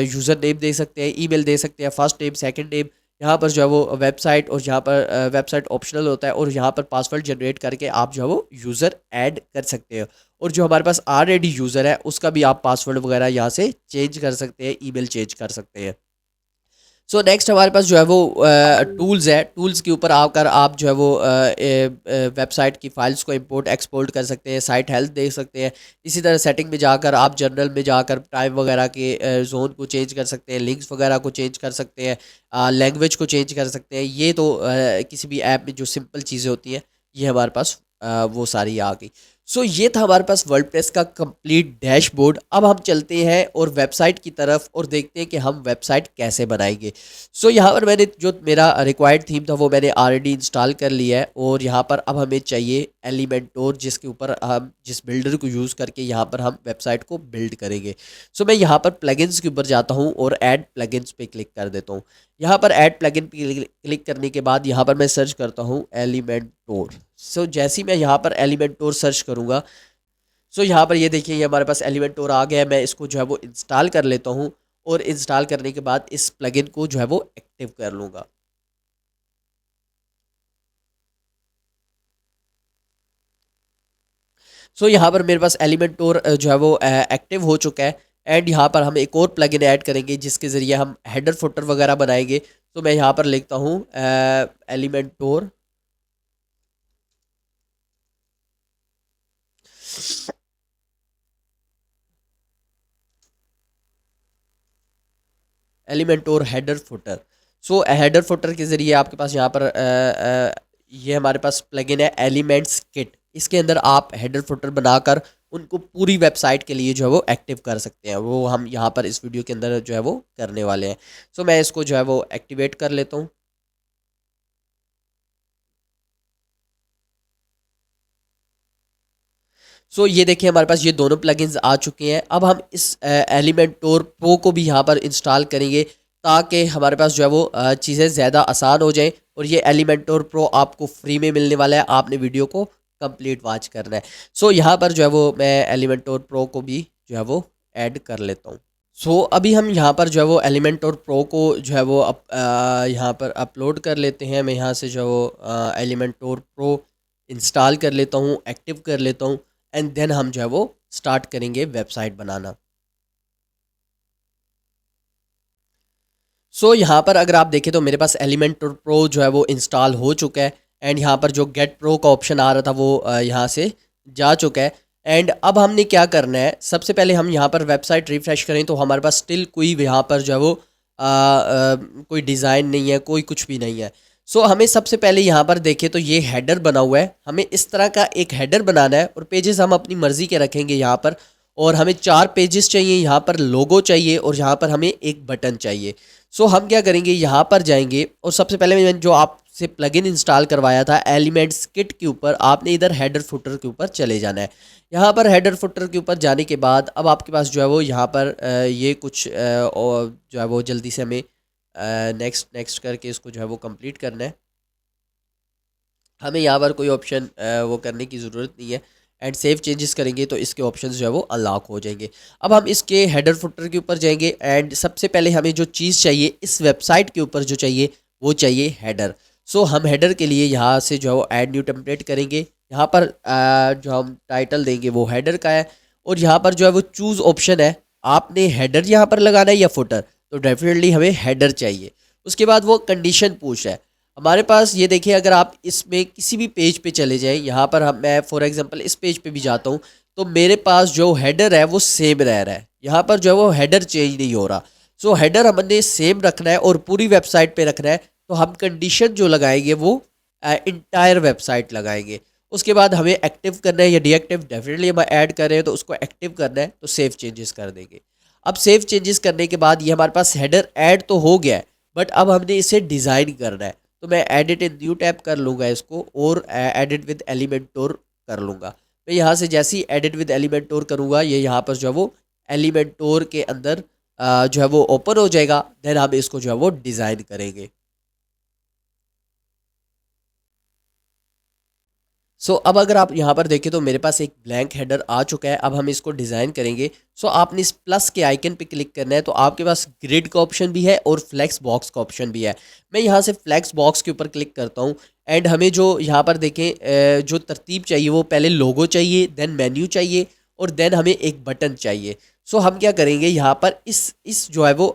S1: यूज़र नेम दे सकते हैं, ईमेल दे सकते हैं, फर्स्ट नेम, सेकंड नेम। यहाँ पर जो है वो वेबसाइट, और यहाँ पर वेबसाइट ऑप्शनल होता है, और यहाँ पर पासवर्ड जनरेट करके आप जो है वो यूज़र ऐड कर सकते हो। और जो हमारे पास ऑलरेडी यूज़र है उसका भी आप पासवर्ड वगैरह यहाँ से चेंज कर सकते हैं, ईमेल चेंज कर सकते हैं। नेक्स्ट हमारे पास जो है वो टूल्स है। टूल्स के ऊपर आकर आप जो है वो वेबसाइट की फाइल्स को इंपोर्ट एक्सपोर्ट कर सकते हैं, साइट हेल्थ देख सकते हैं। इसी तरह सेटिंग में जाकर आप जर्नल में जाकर टाइम वगैरह के जोन को चेंज कर सकते हैं, लिंक्स वगैरह को चेंज कर सकते हैं, लैंग्वेज को चेंज कर सकते हैं। ये तो किसी भी ऐप में जो सिंपल चीज़ें होती हैं, ये हमारे पास वो सारी आ गई। ये था हमारे पास वर्डप्रेस का कंप्लीट डैशबोर्ड। अब हम चलते हैं और वेबसाइट की तरफ और देखते हैं कि हम वेबसाइट कैसे बनाएंगे। यहाँ पर मैंने जो मेरा रिक्वायर्ड थीम था वो मैंने ऑलरेडी इंस्टॉल कर लिया है, और यहाँ पर अब हमें चाहिए एलिमेंटोर, जिसके ऊपर हम जिस बिल्डर को यूज़ करके यहाँ पर हम वेबसाइट को बिल्ड करेंगे। मैं यहाँ पर प्लगइन्स के ऊपर जाता हूँ और ऐड प्लगइन्स पे क्लिक कर देता हूँ। यहाँ पर ऐड प्लगइन पे क्लिक करने के बाद यहाँ पर मैं सर्च करता हूँ एलिमेंटोर। जैसे ही मैं यहाँ पर एलिमेंटोर सर्च करूँगा, यहाँ पर ये देखिए, ये हमारे पास एलिमेंटोर आ गया है। मैं इसको जो है वो इंस्टॉल कर लेता हूँ, और इंस्टॉल करने के बाद इस प्लगइन को जो है वो एक्टिव कर लूँगा। यहाँ पर मेरे पास एलिमेंटोर जो है वो एक्टिव हो चुका है। एंड यहाँ पर हम एक और प्लगइन ऐड करेंगे जिसके ज़रिए हम हेडर फुटर वगैरह बनाएंगे। मैं यहाँ पर लिखता हूँ एलिमेंटोर एलिमेंटोर हेडर फुटर। हेडर फुटर के ज़रिए आपके पास यहाँ पर ये हमारे पास प्लगइन है एलिमेंट्स किट। इसके अंदर आप हेडर फुटर बनाकर उनको पूरी वेबसाइट के लिए जो है वो एक्टिव कर सकते हैं। वो हम यहाँ पर इस वीडियो के अंदर जो है वो करने वाले हैं। मैं इसको जो है वो एक्टिवेट कर लेता हूँ। ये देखिए, हमारे पास ये दोनों प्लगइन्स आ चुके हैं। अब हम इस एलिमेंटोर प्रो को भी यहाँ पर इंस्टॉल करेंगे ताकि हमारे पास जो है वो चीज़ें ज़्यादा आसान हो जाएं। और ये एलिमेंटोर प्रो आपको फ्री में मिलने वाला है, आपने वीडियो को कंप्लीट वॉच करना है। सो यहाँ पर जो है वो मैं एलिमेंटोर प्रो को भी जो है वो ऐड कर लेता हूँ। सो अभी हम यहाँ पर जो है वो एलिमेंटोर प्रो को जो है वो यहाँ पर अपलोड कर लेते हैं। मैं यहाँ से जो है वो एलिमेंटोर प्रो इंस्टॉल कर लेता हूँ, एक्टिव कर लेता हूँ, एंड देन हम जो है वो स्टार्ट करेंगे वेबसाइट बनाना। सो यहाँ पर अगर आप देखें तो मेरे पास एलिमेंटोर प्रो जो है वो इंस्टॉल हो चुका है, एंड यहाँ पर जो गेट प्रो का ऑप्शन आ रहा था वो यहाँ से जा चुका है। एंड अब हमने क्या करना है, सबसे पहले हम यहाँ पर वेबसाइट रिफ्रेश करें तो हमारे पास स्टिल कोई यहाँ पर जो है वो कोई डिज़ाइन नहीं है, कोई कुछ भी नहीं है। सो हमें सबसे पहले यहाँ पर देखें तो ये हेडर बना हुआ है, हमें इस तरह का एक हेडर बनाना है और पेजेस हम अपनी मर्ज़ी के रखेंगे यहाँ पर। और हमें 4 पेजेस चाहिए, यहाँ पर लोगो चाहिए और यहाँ पर हमें एक बटन चाहिए। सो हम क्या करेंगे, यहाँ पर जाएंगे और सबसे पहले मैंने जो आपसे प्लगइन इंस्टॉल करवाया था एलिमेंट्स किट के ऊपर, आपने इधर हेडर फुटर के ऊपर चले जाना है। यहाँ पर हेडर फुटर के ऊपर जाने के बाद अब आपके पास जो है वो यहाँ पर ये कुछ और जो है वो जल्दी से हमें नेक्स्ट नेक्स्ट करके इसको जो है वो कंप्लीट करना है। हमें यहाँ पर कोई ऑप्शन वो करने की ज़रूरत नहीं है, एंड सेव चेंजेस करेंगे तो इसके ऑप्शंस जो है वो अनलॉक हो जाएंगे। अब हम इसके हेडर फुटर के ऊपर जाएंगे, एंड सबसे पहले हमें जो चीज़ चाहिए इस वेबसाइट के ऊपर जो चाहिए वो चाहिए हेडर। सो हम हेडर के लिए यहाँ से जो है वो ऐड न्यू टेम्पलेट करेंगे। यहाँ पर जो हम टाइटल देंगे वो हेडर का है, और यहाँ पर जो है वो चूज़ ऑप्शन है, आपने हेडर यहाँ पर लगाना है या फुटर, तो डेफिनेटली हमें हेडर चाहिए। उसके बाद वो कंडीशन पूछ है हमारे पास, ये देखिए अगर आप इसमें किसी भी पेज पे चले जाएं, यहाँ पर हम मैं फॉर एग्जांपल इस पेज पे भी जाता हूँ तो मेरे पास जो हेडर है वो सेम रह रहा है, यहाँ पर जो है वो हेडर चेंज नहीं हो रहा। सो हेडर हमने सेम रखना है और पूरी वेबसाइट पे रखना है, तो हम कंडीशन जो लगाएंगे वो इंटायर वेबसाइट लगाएंगे। उसके बाद हमें एक्टिव करना है या डीएक्टिव, डेफिनेटली हम ऐड कर रहे हैं तो उसको एक्टिव करना है, तो सेव चेंजेस कर देंगे। अब सेव चेंजेस करने के बाद ये हमारे पास हेडर ऐड तो हो गया है, बट अब हमने इसे डिज़ाइन करना है, तो मैं एडिट इन न्यू टैब कर लूँगा इसको और एडिट विद एलिमेंटोर कर लूँगा। मैं यहाँ से जैसे ही एडिट विद एलिमेंटोर करूँगा ये यहाँ पर जो है वो एलिमेंटोर के अंदर जो है वो ओपन हो जाएगा। देन हम इसको जो है वो डिज़ाइन करेंगे। सो अब अगर आप यहाँ पर देखें तो मेरे पास एक ब्लैंक हेडर आ चुका है। अब हम इसको डिज़ाइन करेंगे। सो आपने इस प्लस के आइकन पे क्लिक करना है, तो आपके पास ग्रिड का ऑप्शन भी है और फ्लेक्स बॉक्स का ऑप्शन भी है। मैं यहाँ से फ्लेक्स बॉक्स के ऊपर क्लिक करता हूँ, एंड हमें जो यहाँ पर देखें जो तरतीब चाहिए वो पहले लोगो चाहिए, देन मेन्यू चाहिए और देन हमें एक बटन चाहिए। सो हम क्या करेंगे, यहाँ पर इस जो है वो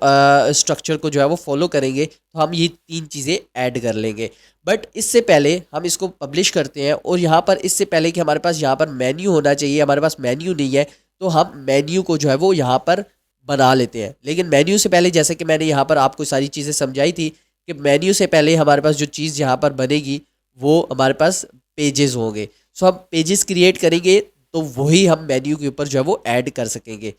S1: स्ट्रक्चर को जो है वो फॉलो करेंगे, तो हम ये 3 चीज़ें ऐड कर लेंगे। बट इससे पहले हम इसको पब्लिश करते हैं, और यहाँ पर इससे पहले कि हमारे पास यहाँ पर मेन्यू होना चाहिए, हमारे पास मेन्यू नहीं है, तो हम मेन्यू को जो है वो यहाँ पर बना लेते हैं। लेकिन मेन्यू से पहले, जैसे कि मैंने यहाँ पर आपको सारी चीज़ें समझाई थी कि मेन्यू से पहले हमारे पास जो चीज़ यहाँ पर बनेगी वो हमारे पास पेजेस होंगे। सो हम पेजेस क्रिएट करेंगे तो वही हम मेन्यू के ऊपर जो है वो ऐड कर सकेंगे।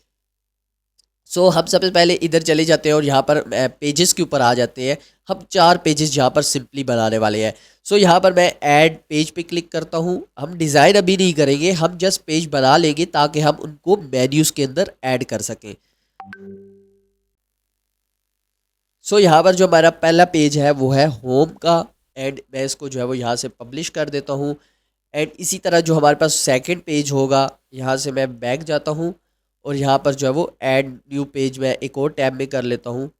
S1: सो हम सबसे पहले इधर चले जाते हैं और यहाँ पर पेजेस के ऊपर आ जाते हैं। हम 4 पेजेस यहाँ पर सिंपली बनाने वाले हैं। सो यहाँ पर मैं ऐड पेज पे क्लिक करता हूँ। हम डिज़ाइन अभी नहीं करेंगे, हम जस्ट पेज बना लेंगे ताकि हम उनको मेन्यूज़ के अंदर ऐड कर सकें। सो यहाँ पर जो हमारा पहला पेज है वो है होम का, एंड मैं इसको जो है वो यहाँ से पब्लिश कर देता हूँ। एंड इसी तरह जो हमारे पास सेकंड पेज होगा, यहाँ से मैं बैक जाता हूँ और यहाँ पर जो है वो ऐड न्यू पेज मैं एक और टैब में कर लेता हूँ।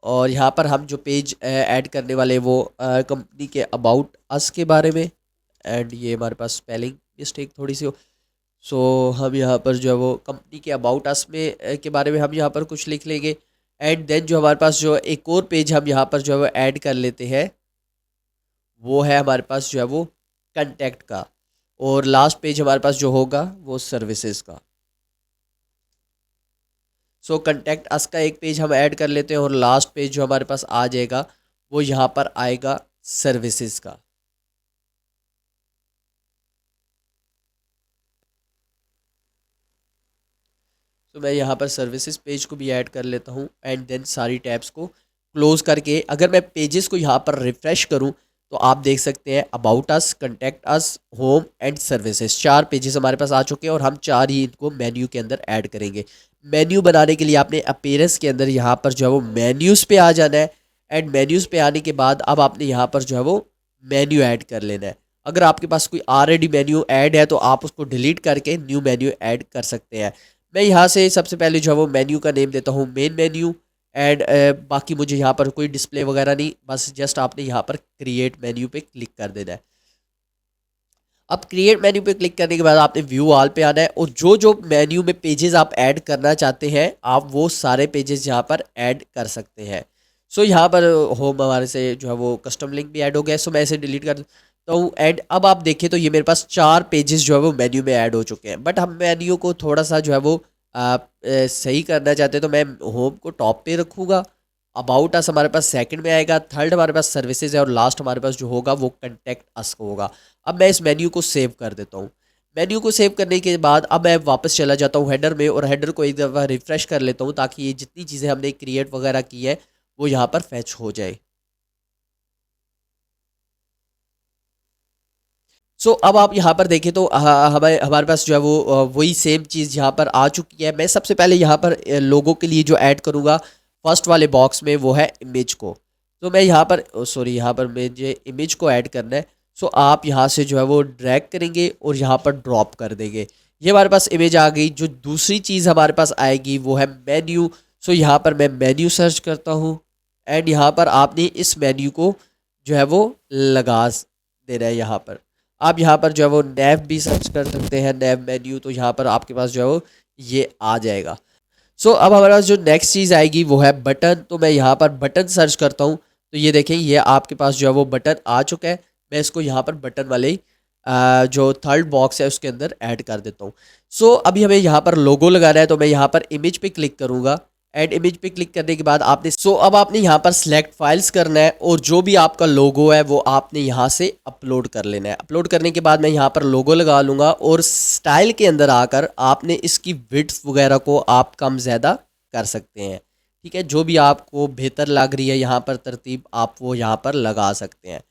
S1: और यहाँ पर हम जो पेज ऐड करने वाले वो कंपनी के अबाउट अस के बारे में, एंड ये हमारे पास स्पेलिंग मिस्टेक थोड़ी सी हो। सो हम यहाँ पर जो है वो कंपनी के अबाउट अस में के बारे में हम यहाँ पर कुछ लिख लेंगे। एंड देन जो हमारे पास जो एक और पेज हम यहाँ पर जो है वो ऐड कर लेते हैं, वो है हमारे पास जो है वो कंटेक्ट का, और लास्ट पेज हमारे पास जो होगा वो सर्विसेज का। सो कंटेक्ट अस का एक पेज हम ऐड कर लेते हैं, और लास्ट पेज जो हमारे पास आ जाएगा वो यहाँ पर आएगा सर्विसेज का। तो मैं यहाँ पर सर्विसेज पेज को भी ऐड कर लेता हूँ, एंड देन सारी टैब्स को क्लोज करके अगर मैं पेजेस को यहाँ पर रिफ्रेश करूँ तो आप देख सकते हैं about us, contact us, home and services, 4 pages हमारे पास आ चुके हैं, और हम 4 ही इनको मेन्यू के अंदर ऐड करेंगे। मेन्यू बनाने के लिए आपने अपीयरेंस के अंदर यहाँ पर जो है वो मेन्यूज़ पे आ जाना है, एंड मेन्यूज़ पे आने के बाद अब आपने यहाँ पर जो है वो मेन्यू ऐड कर लेना है। अगर आपके पास कोई ऑलरेडी मेन्यू ऐड है तो आप उसको डिलीट करके न्यू मेन्यू ऐड कर सकते हैं। मैं यहाँ से सबसे पहले जो है वो मेन्यू का नेम देता हूँ मेन मेन्यू। एंड बाकी मुझे यहाँ पर कोई डिस्प्ले वगैरह नहीं, बस जस्ट आपने यहाँ पर क्रिएट मेन्यू पे क्लिक कर देना है। अब क्रिएट मेन्यू पे क्लिक करने के बाद आपने व्यू ऑल पे आना है और जो जो मेन्यू में पेजेस आप ऐड करना चाहते हैं आप वो सारे पेजेस यहाँ पर ऐड कर सकते हैं। सो यहाँ पर होम हमारे से जो है वो कस्टम लिंक भी ऐड हो गया, सो मैं इसे डिलीट कर देता हूँ। एंड अब आप देखें तो ये मेरे पास 4 पेजेस जो है वो मेन्यू में ऐड हो चुके हैं। बट हम मेन्यू को थोड़ा सा जो है वो सही करना चाहते हैं तो मैं होम को टॉप पे रखूँगा, अबाउट अस हमारे पास सेकंड में आएगा, थर्ड हमारे पास सर्विसेज है और लास्ट हमारे पास जो होगा वो कंटेक्ट अस होगा। अब मैं इस मेन्यू को सेव कर देता हूँ। मेन्यू को सेव करने के बाद अब मैं वापस चला जाता हूँ हेडर में और हेडर को एक दफ़ा रिफ़्रेश कर लेता हूँ ताकि ये जितनी चीज़ें हमने क्रिएट वगैरह की है वो यहाँ पर फैच हो जाए। सो अब आप यहाँ पर देखें तो हमारे हमारे पास जो है वो वही सेम चीज़ यहाँ पर आ चुकी है। मैं सबसे पहले यहाँ पर लोगों के लिए जो ऐड करूँगा फर्स्ट वाले बॉक्स में वो है इमेज को। तो मैं यहाँ पर सॉरी यहाँ पर मुझे इमेज को ऐड करना है। सो आप यहाँ से जो है वो ड्रैग करेंगे और यहाँ पर ड्रॉप कर देंगे। ये हमारे पास इमेज आ गई। जो दूसरी चीज़ हमारे पास आएगी वो है मेन्यू। सो यहाँ पर मैं मेन्यू सर्च करता हूँ एंड यहाँ पर आपने इस मेन्यू को जो है वो लगा देना है। यहाँ पर आप यहाँ पर जो है वो नैव भी सर्च कर सकते हैं, नैव मेन्यू, तो यहाँ पर आपके पास जो है वो ये आ जाएगा। सो अब हमारे पास जो नेक्स्ट चीज़ आएगी वो है बटन। तो मैं यहाँ पर बटन सर्च करता हूँ तो ये देखें ये आपके पास जो है वो बटन आ चुका है। मैं इसको यहाँ पर बटन वाले ही जो थर्ड बॉक्स है उसके अंदर ऐड कर देता हूँ। सो अभी हमें यहाँ पर लोगो लगाना है तो मैं यहाँ पर इमेज पे क्लिक करूँगा। ऐड इमेज पे क्लिक करने के बाद आपने अब आपने यहाँ पर सिलेक्ट फाइल्स करना है और जो भी आपका लोगो है वो आपने यहाँ से अपलोड कर लेना है। अपलोड करने के बाद मैं यहाँ पर लोगो लगा लूँगा और स्टाइल के अंदर आकर आपने इसकी विड्थ वगैरह को आप कम ज़्यादा कर सकते हैं। ठीक है, जो भी आपको बेहतर लग रही है यहाँ पर तरतीब आप वो यहाँ पर लगा सकते हैं।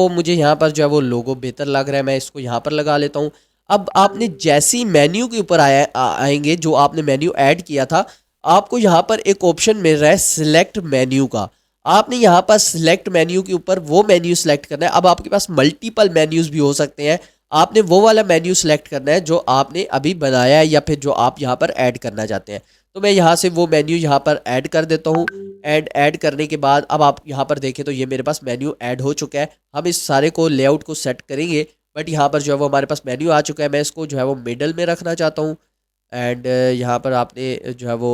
S1: मुझे यहाँ पर जो है वो लोगो बेहतर लग रहा है, मैं इसको यहाँ पर लगा लेता हूँ। अब आपने जैसी मेन्यू के ऊपर आएंगे जो आपने मेन्यू ऐड किया था आपको यहाँ पर एक ऑप्शन मिल रहा है सिलेक्ट मेन्यू का। आपने यहाँ पर सिलेक्ट मेन्यू के ऊपर वो मेन्यू सिलेक्ट करना है। अब आपके पास मल्टीपल मेन्यूज़ भी हो सकते हैं, आपने वो वाला मेन्यू सिलेक्ट करना है जो आपने अभी बनाया है या फिर जो आप यहाँ पर ऐड करना चाहते हैं। तो मैं यहाँ से वो मेन्यू यहाँ पर ऐड कर देता हूँ। एंड ऐड करने के बाद अब आप यहाँ पर देखें तो ये मेरे पास मेन्यू ऐड हो चुका है। हम इस सारे को लेआउट को सेट करेंगे बट यहाँ पर जो है वो हमारे पास मेन्यू आ चुका है। मैं इसको जो है वो मिडल में रखना चाहता हूँ एंड यहाँ पर आपने जो है वो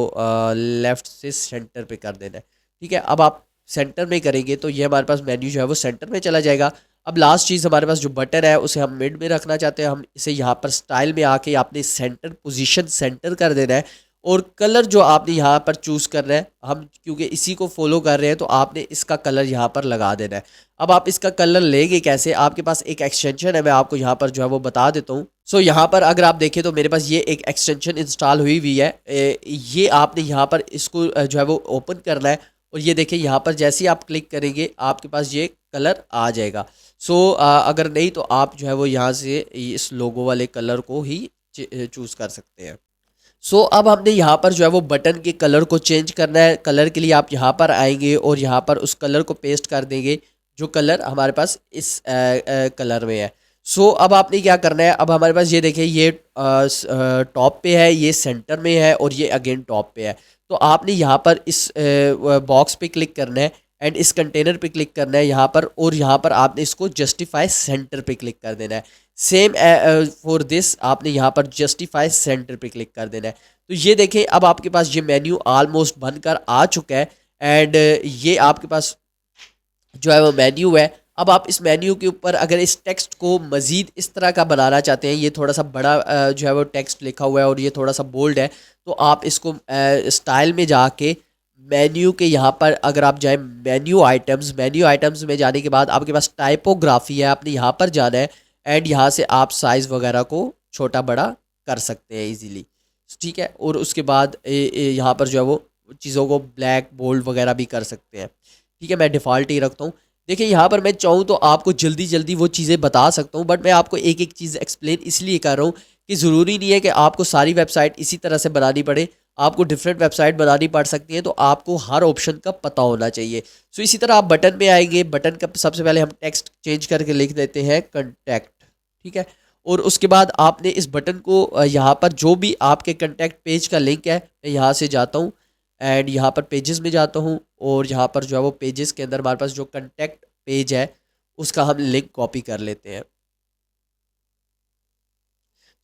S1: लेफ़्ट से सेंटर पे कर देना है। ठीक है, अब आप सेंटर में करेंगे तो ये हमारे पास मेन्यू जो है वो सेंटर में चला जाएगा। अब लास्ट चीज़ हमारे पास जो बटन है उसे हम मिड में रखना चाहते हैं। हम इसे यहाँ पर स्टाइल में आके आपने सेंटर पोजीशन सेंटर कर देना है और कलर जो आपने यहाँ पर चूज़ करना है, हम क्योंकि इसी को फॉलो कर रहे हैं तो आपने इसका कलर यहाँ पर लगा देना है। अब आप इसका कलर लेंगे कैसे, आपके पास एक एक्सटेंशन है, मैं आपको यहाँ पर जो है वो बता देता हूँ। यहाँ पर अगर आप देखें तो मेरे पास ये एक एक्सटेंशन इंस्टॉल हुई है। ये आपने यहाँ पर इसको जो है वो ओपन करना है और ये देखें यहाँ पर जैसे ही आप क्लिक करेंगे आपके पास ये कलर आ जाएगा। अगर नहीं तो आप जो है वो यहाँ से इस लोगो वाले कलर को ही चूज़ कर सकते हैं। अब हमने यहाँ पर जो है वो बटन के कलर को चेंज करना है। कलर के लिए आप यहाँ पर आएंगे और यहाँ पर उस कलर को पेस्ट कर देंगे जो कलर हमारे पास इस कलर में है। अब आपने क्या करना है, अब हमारे पास ये देखिए ये टॉप पे है, ये सेंटर में है और ये अगेन टॉप पे है। तो आपने यहाँ पर इस बॉक्स पे क्लिक करना है एंड इस कंटेनर पे क्लिक करना है यहाँ पर, और यहाँ पर आपने इसको जस्टिफाई सेंटर पे क्लिक कर देना है। सेम फॉर दिस आपने यहाँ पर जस्टिफाई सेंटर पे क्लिक कर देना है। तो ये देखें अब आपके पास ये मेन्यू ऑलमोस्ट बनकर आ चुका है एंड ये आपके पास जो है वो मेन्यू है। अब आप इस मेन्यू के ऊपर अगर इस टेक्स्ट को मज़ीद इस तरह का बनाना चाहते हैं, ये थोड़ा सा बड़ा जो है वो टेक्स्ट लिखा हुआ है और ये थोड़ा सा बोल्ड है, तो आप इसको स्टाइल में जाके मेन्यू के यहाँ पर अगर आप जाएं मेन्यू आइटम्स में जाने के बाद आपके पास टाइपोग्राफी है, आपने यहाँ पर जाना है एंड यहाँ से आप साइज़ वगैरह को छोटा बड़ा कर सकते हैं इजीली। ठीक है, और उसके बाद यहाँ पर जो है वो चीज़ों को ब्लैक बोल्ड वगैरह भी कर सकते हैं। ठीक है, मैं डिफ़ॉल्ट ही रखता हूँ। देखिए यहाँ पर मैं चाहूँ तो आपको जल्दी जल्दी वो चीज़ें बता सकता हूँ बट मैं आपको एक एक चीज़ एक्सप्लेन इसलिए कर रहा हूँ कि ज़रूरी नहीं है कि आपको सारी वेबसाइट इसी तरह से बनानी पड़े। आपको डिफरेंट वेबसाइट बनानी पड़ सकती है, तो आपको हर ऑप्शन का पता होना चाहिए। सो इसी तरह आप बटन में आएंगे, बटन का सबसे पहले हम टेक्स्ट चेंज करके लिख देते हैं कंटैक्ट, ठीक है। और उसके बाद आपने इस बटन को यहाँ पर जो भी आपके कंटैक्ट पेज का लिंक है, मैं यहाँ से जाता हूँ एंड यहाँ पर पेजेस में जाता हूँ, और यहाँ पर जो है वो पेजेस के अंदर हमारे पास जो कंटैक्ट पेज है उसका हम लिंक कॉपी कर लेते हैं।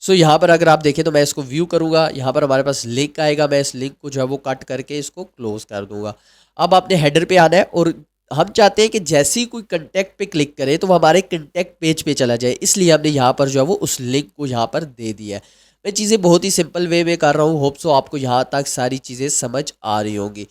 S1: सो यहाँ पर अगर आप देखें तो मैं इसको व्यू करूँगा, यहाँ पर हमारे पास लिंक आएगा, मैं इस लिंक को जो है वो कट करके इसको क्लोज कर दूंगा। अब आपने हेडर पे आना है, और हम चाहते हैं कि जैसे ही कोई कंटेक्ट पे क्लिक करे तो वो हमारे कंटेक्ट पेज पे चला जाए, इसलिए हमने यहाँ पर जो है वो उस लिंक को यहाँ पर दे दिया है। मैं चीज़ें बहुत ही सिंपल वे में कर रहा हूँ, होप सो आपको यहाँ तक सारी चीज़ें समझ आ रही होंगी।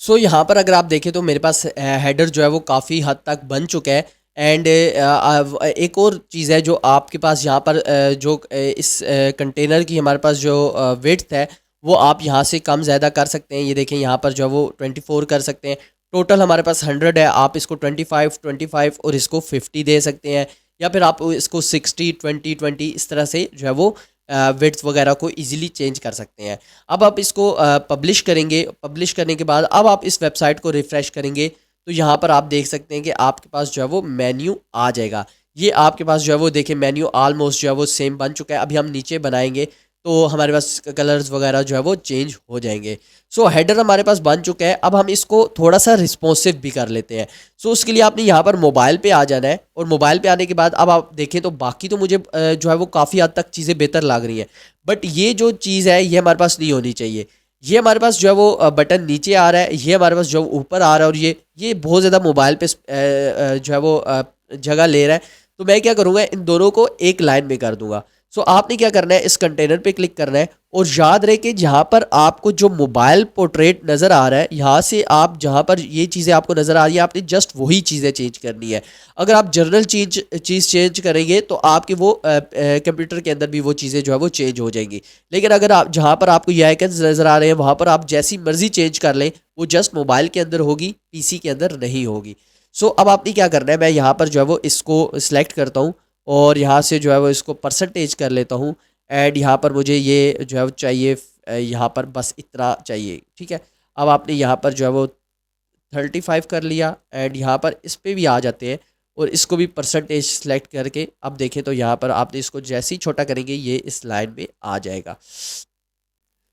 S1: सो यहाँ पर अगर आप देखें तो मेरे पास हेडर जो है वो काफ़ी हद तक बन चुका है। एंड एक और चीज़ है जो आपके पास यहाँ पर जो इस कंटेनर की हमारे पास जो विड्थ है वो आप यहाँ से कम ज़्यादा कर सकते हैं। ये देखें यहाँ पर जो है वो 24 कर सकते हैं। टोटल हमारे पास 100 है, आप इसको 25 25 और इसको 50 दे सकते हैं, या फिर आप इसको 60 20 20 इस तरह से जो है वो विड्थ वगैरह को इजीली चेंज कर सकते हैं। अब आप इसको पब्लिश करेंगे, पब्लिश करने के बाद अब आप इस वेबसाइट को रिफ़्रेश करेंगे तो यहाँ पर आप देख सकते हैं कि आपके पास जो है वो मेन्यू आ जाएगा। ये आपके पास जो है वो देखिए मेन्यू ऑलमोस्ट जो है वो सेम बन चुका है। अभी हम नीचे बनाएंगे तो हमारे पास कलर्स वगैरह जो है वो चेंज हो जाएंगे। सो हेडर हमारे पास बन चुका है, अब हम इसको थोड़ा सा रिस्पॉन्सिव भी कर लेते हैं। सो उसके लिए आपने यहाँ पर मोबाइल पे आ जाना है, और मोबाइल पे आने के बाद अब आप देखें तो बाकी तो मुझे जो है वो काफ़ी हद तक चीज़ें बेहतर लग रही हैं, बट ये जो चीज़ है ये हमारे पास नहीं होनी चाहिए। ये हमारे पास जो है वो बटन नीचे आ रहा है, ये हमारे पास जो ऊपर आ रहा है, और ये बहुत ज़्यादा मोबाइल पे जो है वो जगह ले रहा है। तो मैं क्या करूँगा, इन दोनों को एक लाइन में कर दूंगा। सो आपने क्या करना है, इस कंटेनर पे क्लिक करना है, और याद रहे कि जहाँ पर आपको जो मोबाइल पोर्ट्रेट नज़र आ रहा है, यहाँ से आप जहाँ पर ये चीज़ें आपको नज़र आ रही है आपने जस्ट वही चीज़ें चेंज करनी है। अगर आप जर्नल चीज़ चेंज करेंगे तो आपके वो कंप्यूटर के अंदर भी वो चीज़ें जो है वो चेंज हो जाएंगी। लेकिन अगर आप जहाँ पर आपको ये आइकन्स नज़र आ रहे हैं वहाँ पर आप जैसी मर्जी चेंज कर लें, वो जस्ट मोबाइल के अंदर होगी, पीसी के अंदर नहीं होगी। सो अब आपने क्या करना है, मैं यहाँ पर जो है वो इसको सिलेक्ट करता हूँ, और यहाँ से जो है वो इसको परसेंटेज कर लेता हूँ। एंड यहाँ पर मुझे ये जो है वो चाहिए, यहाँ पर बस इतना चाहिए, ठीक है। अब आपने यहाँ पर जो है वो 35 कर लिया, एंड यहाँ पर इस पे भी आ जाते हैं, और इसको भी परसेंटेज सेलेक्ट करके अब देखें तो यहाँ पर आपने इसको जैसे ही छोटा करेंगे ये इस लाइन में आ जाएगा।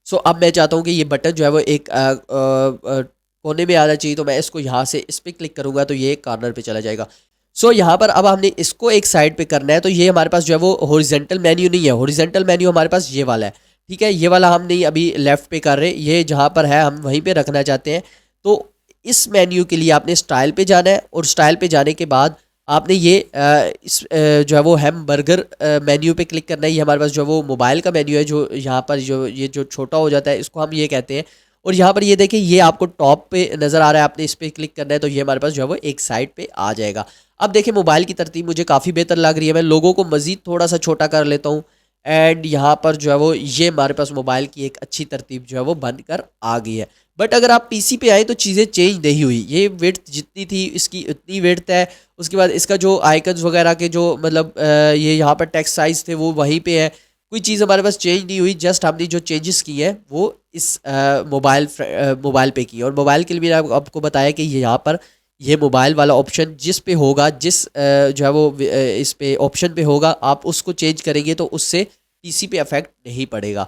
S1: सो अब मैं चाहता हूँ कि ये बटन जो है वो एक कोने में आना चाहिए, तो मैं इसको यहाँ से इस पर क्लिक करूँगा तो ये कॉर्नर पे चला जाएगा। सो यहाँ पर अब हमने इसको एक साइड पे करना है, तो ये हमारे पास जो है वो हॉरिजेंटल मेन्यू नहीं है, हॉरिजेंटल मेन्यू हमारे पास ये वाला है, ठीक है। ये वाला हम नहीं अभी लेफ़्ट पे कर रहे, ये जहाँ पर है हम वहीं पे रखना चाहते हैं। तो इस मेन्यू के लिए आपने स्टाइल पे जाना है, और स्टाइल पे जाने के बाद आपने ये जो है वो हैमबर्गर मेन्यू पे क्लिक करना है। ये हमारे पास जो वो मोबाइल का मेन्यू है, जो यहाँ पर जो ये जो छोटा हो जाता है इसको हम ये कहते हैं। और यहाँ पर ये देखिए ये आपको टॉप पे नज़र आ रहा है, आपने इस पर क्लिक करना है तो ये हमारे पास जो है वो एक साइड पे आ जाएगा। अब देखिए मोबाइल की तरतीब मुझे काफ़ी बेहतर लग रही है, मैं लोगों को मज़ीद थोड़ा सा छोटा कर लेता हूँ, एंड यहाँ पर जो है वो ये हमारे पास मोबाइल की एक अच्छी तरतीब जो है वो बनकर आ गई है। बट अगर आप पीसी पे आए तो चीज़ें चेंज नहीं हुई, ये विड्थ जितनी थी इसकी उतनी विड्थ है। उसके बाद इसका जो आइकन्स वगैरह के जो मतलब ये यहाँ पर टेक्स्ट साइज़ थे वो वहीं पे है, कोई चीज़ हमारे पास चेंज नहीं हुई। जस्ट हमने जो चेंजेस की हैं वो इस मोबाइल पे की, और मोबाइल के लिए मैंने आपको बताया कि ये यहाँ पर ये मोबाइल वाला ऑप्शन जिस पे होगा, जिस जो है वो इस पे ऑप्शन पे होगा, आप उसको चेंज करेंगे तो उससे पीसी पे अफेक्ट नहीं पड़ेगा।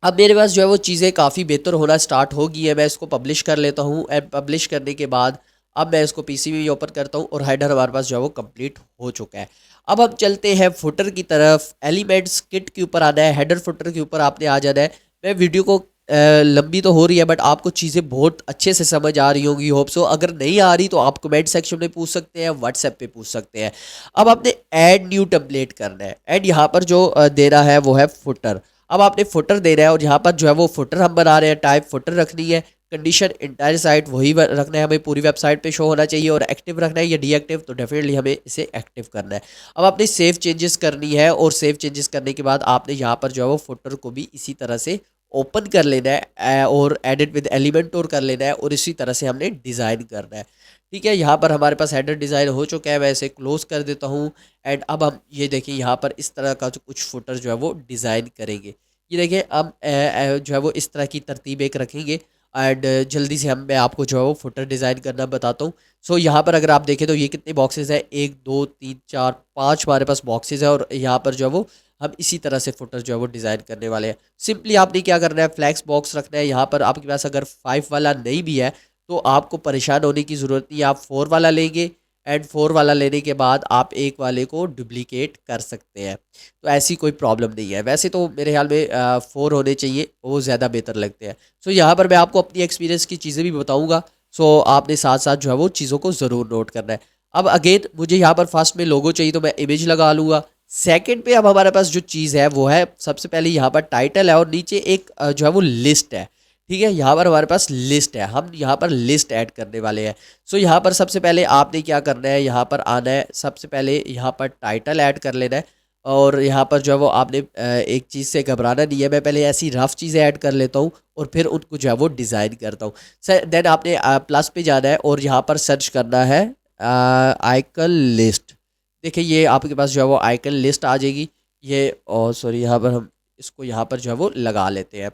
S1: अब मेरे पास जो है वो चीज़ें काफ़ी बेहतर होना स्टार्ट हो गई है, मैं इसको पब्लिश कर लेता हूँ, एंड पब्लिश करने के बाद अब मैं इसको पीसी में भी ओपन करता हूँ, और हेडर हमारे पास जो है वो कंप्लीट हो चुका है। अब हम चलते हैं फुटर की तरफ। एलिमेंट्स किट के ऊपर आना है, हेडर फुटर के ऊपर आपने आ जाना है। मैं वीडियो को लंबी तो हो रही है, बट आपको चीज़ें बहुत अच्छे से समझ आ रही होंगी, होप सो। अगर नहीं आ रही तो आप कमेंट सेक्शन में पूछ सकते हैं, व्हाट्सएप पे पूछ सकते हैं। अब आपने ऐड न्यू टेम्पलेट करना है, एंड यहाँ पर जो देना है वो है फुटर। अब आपने फुटर देना है, और यहाँ पर जो है वो फुटर हम बना रहे हैं, टाइप फुटर रखनी है। कंडीशन इंटायर साइट वही रखना है, हमें पूरी वेबसाइट पे शो होना चाहिए, और एक्टिव रखना है या डीएक्टिव, तो डेफिनेटली हमें इसे एक्टिव करना है। अब आपने सेव चेंजेस करनी है, और सेव चेंजेस करने के बाद आपने यहाँ पर जो है वो फुटर को भी इसी तरह से ओपन कर लेना है, और एडिट विद एलिमेंट और कर लेना है, और इसी तरह से हमने डिज़ाइन करना है, ठीक है। यहाँ पर हमारे पास हेडर डिज़ाइन हो चुका है, मैं इसे क्लोज कर देता हूँ। एंड अब हम ये देखिए यहाँ पर इस तरह का जो कुछ फुटर जो है वो डिज़ाइन करेंगे। ये देखिए अब जो है वो इस तरह की तरतीब एक रखेंगे एंड जल्दी से हम मैं आपको जो है वो फुटर डिज़ाइन करना बताता हूँ। सो यहाँ पर अगर आप देखें तो ये कितने बॉक्सेस हैं, 1 2 3 4 5 हमारे पास बॉक्सेस है और यहाँ पर जो है वो हम इसी तरह से फुटर जो है वो डिज़ाइन करने वाले हैं। सिंपली आपने क्या करना है, फ्लैक्स बॉक्स रखना है। यहाँ पर आपके पास अगर 5 वाला नहीं भी है तो आपको परेशान होने की ज़रूरत नहीं है, आप 4 वाला लेंगे एंड 4 वाला लेने के बाद आप एक वाले को डुप्लीकेट कर सकते हैं। तो ऐसी कोई प्रॉब्लम नहीं है। वैसे तो मेरे ख्याल में 4 होने चाहिए, वो ज़्यादा बेहतर लगते हैं। सो यहाँ पर मैं आपको अपनी एक्सपीरियंस की चीज़ें भी बताऊँगा। सो आपने साथ-साथ जो है वो चीज़ों को ज़रूर नोट करना है। अब अगेन मुझे यहाँ पर फर्स्ट में लोगो चाहिए तो मैं इमेज लगा लूँगा। सेकंड पे अब हमारे पास जो चीज़ है वो है, सबसे पहले यहाँ पर टाइटल है और नीचे एक जो है वो लिस्ट है। ठीक है, यहाँ पर हमारे पास लिस्ट है, हम यहाँ पर लिस्ट ऐड करने वाले हैं। सो यहाँ पर सबसे पहले आपने क्या करना है, यहाँ पर आना है, सबसे पहले यहाँ पर टाइटल ऐड कर लेना है और यहाँ पर जो है वो आपने एक चीज़ से घबराना नहीं है। मैं पहले ऐसी रफ चीज़ें ऐड कर लेता हूँ और फिर उनको जो है वो डिज़ाइन करता हूँ। देन आपने प्लस पे जाना है और यहाँ पर सर्च करना है आइकन लिस्ट। देखिए ये आपके पास जो है वो आइकन लिस्ट आ जाएगी। ये और सॉरी, यहाँ पर हम इसको यहाँ पर जो है वो लगा लेते हैं।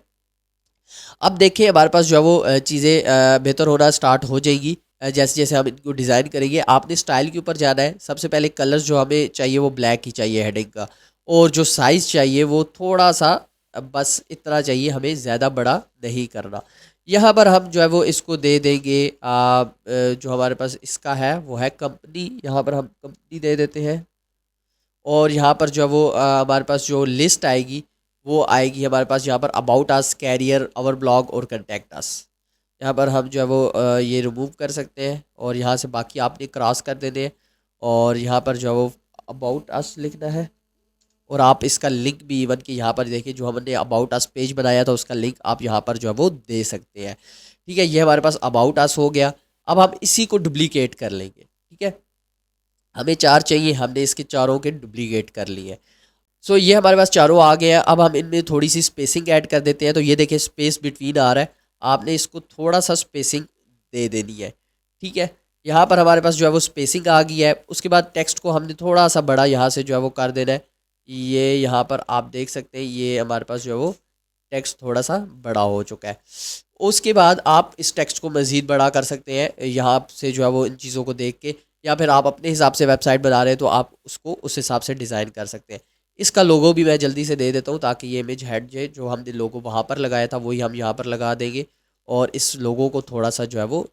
S1: अब देखिए हमारे पास जो है वो चीज़ें बेहतर होना स्टार्ट हो जाएगी जैसे जैसे हम इनको डिज़ाइन करेंगे। आपने स्टाइल के ऊपर जाना है। सबसे पहले कलर्स जो हमें चाहिए वो ब्लैक ही चाहिए हेडिंग का, और जो साइज़ चाहिए वो थोड़ा सा बस इतना चाहिए, हमें ज़्यादा बड़ा नहीं करना। यहाँ पर हम जो है वो इसको दे देंगे जो हमारे पास इसका है वो है कंपनी, यहाँ पर हम कंपनी दे देते हैं। और यहाँ पर जो है वो हमारे पास जो लिस्ट आएगी वो आएगी हमारे पास यहाँ पर about us, career, our blog और कंटेक्ट अस। यहाँ पर हम जो है वो ये रिमूव कर सकते हैं और यहाँ से बाकी आपने क्रॉस कर देने हैं और यहाँ पर जो है वो अबाउट अस लिखना है। और आप इसका लिंक भी इवन कि यहाँ पर देखिए जो हमने अबाउट अस पेज बनाया था उसका लिंक आप यहाँ पर जो है वो दे सकते हैं। ठीक है, ये हमारे पास अबाउट अस हो गया। अब हम इसी को डुप्लीकेट कर लेंगे। ठीक है, हमें 4 चाहिए, हमने इसके चारों के डुप्लीकेट कर लिए। सो ये हमारे पास चारों आ गए हैं। अब हम इनमें थोड़ी सी स्पेसिंग ऐड कर देते हैं। तो ये देखिए स्पेस बिटवीन आ रहा है, आपने इसको थोड़ा सा स्पेसिंग दे देनी है। ठीक है, यहाँ पर हमारे पास जो है वो स्पेसिंग आ गई है। उसके बाद टेक्स्ट को हमने थोड़ा सा बड़ा यहाँ से जो है वो कर देना है। ये यहाँ पर आप देख सकते हैं ये हमारे पास जो है वो टेक्स्ट थोड़ा सा बड़ा हो चुका है। उसके बाद आप इस टेक्स्ट को मज़ीद बड़ा कर सकते हैं यहाँ से जो है वो इन चीज़ों को देख के, या फिर आप अपने हिसाब से वेबसाइट बना रहे हैं तो आप उसको उस हिसाब से डिज़ाइन कर सकते हैं। इसका लोगो भी मैं जल्दी से दे देता हूँ ताकि ये इमेज हेड जो हमने लोगो वहाँ पर लगाया था वही हम यहाँ पर लगा देंगे। और इस लोगो को थोड़ा सा जो है वो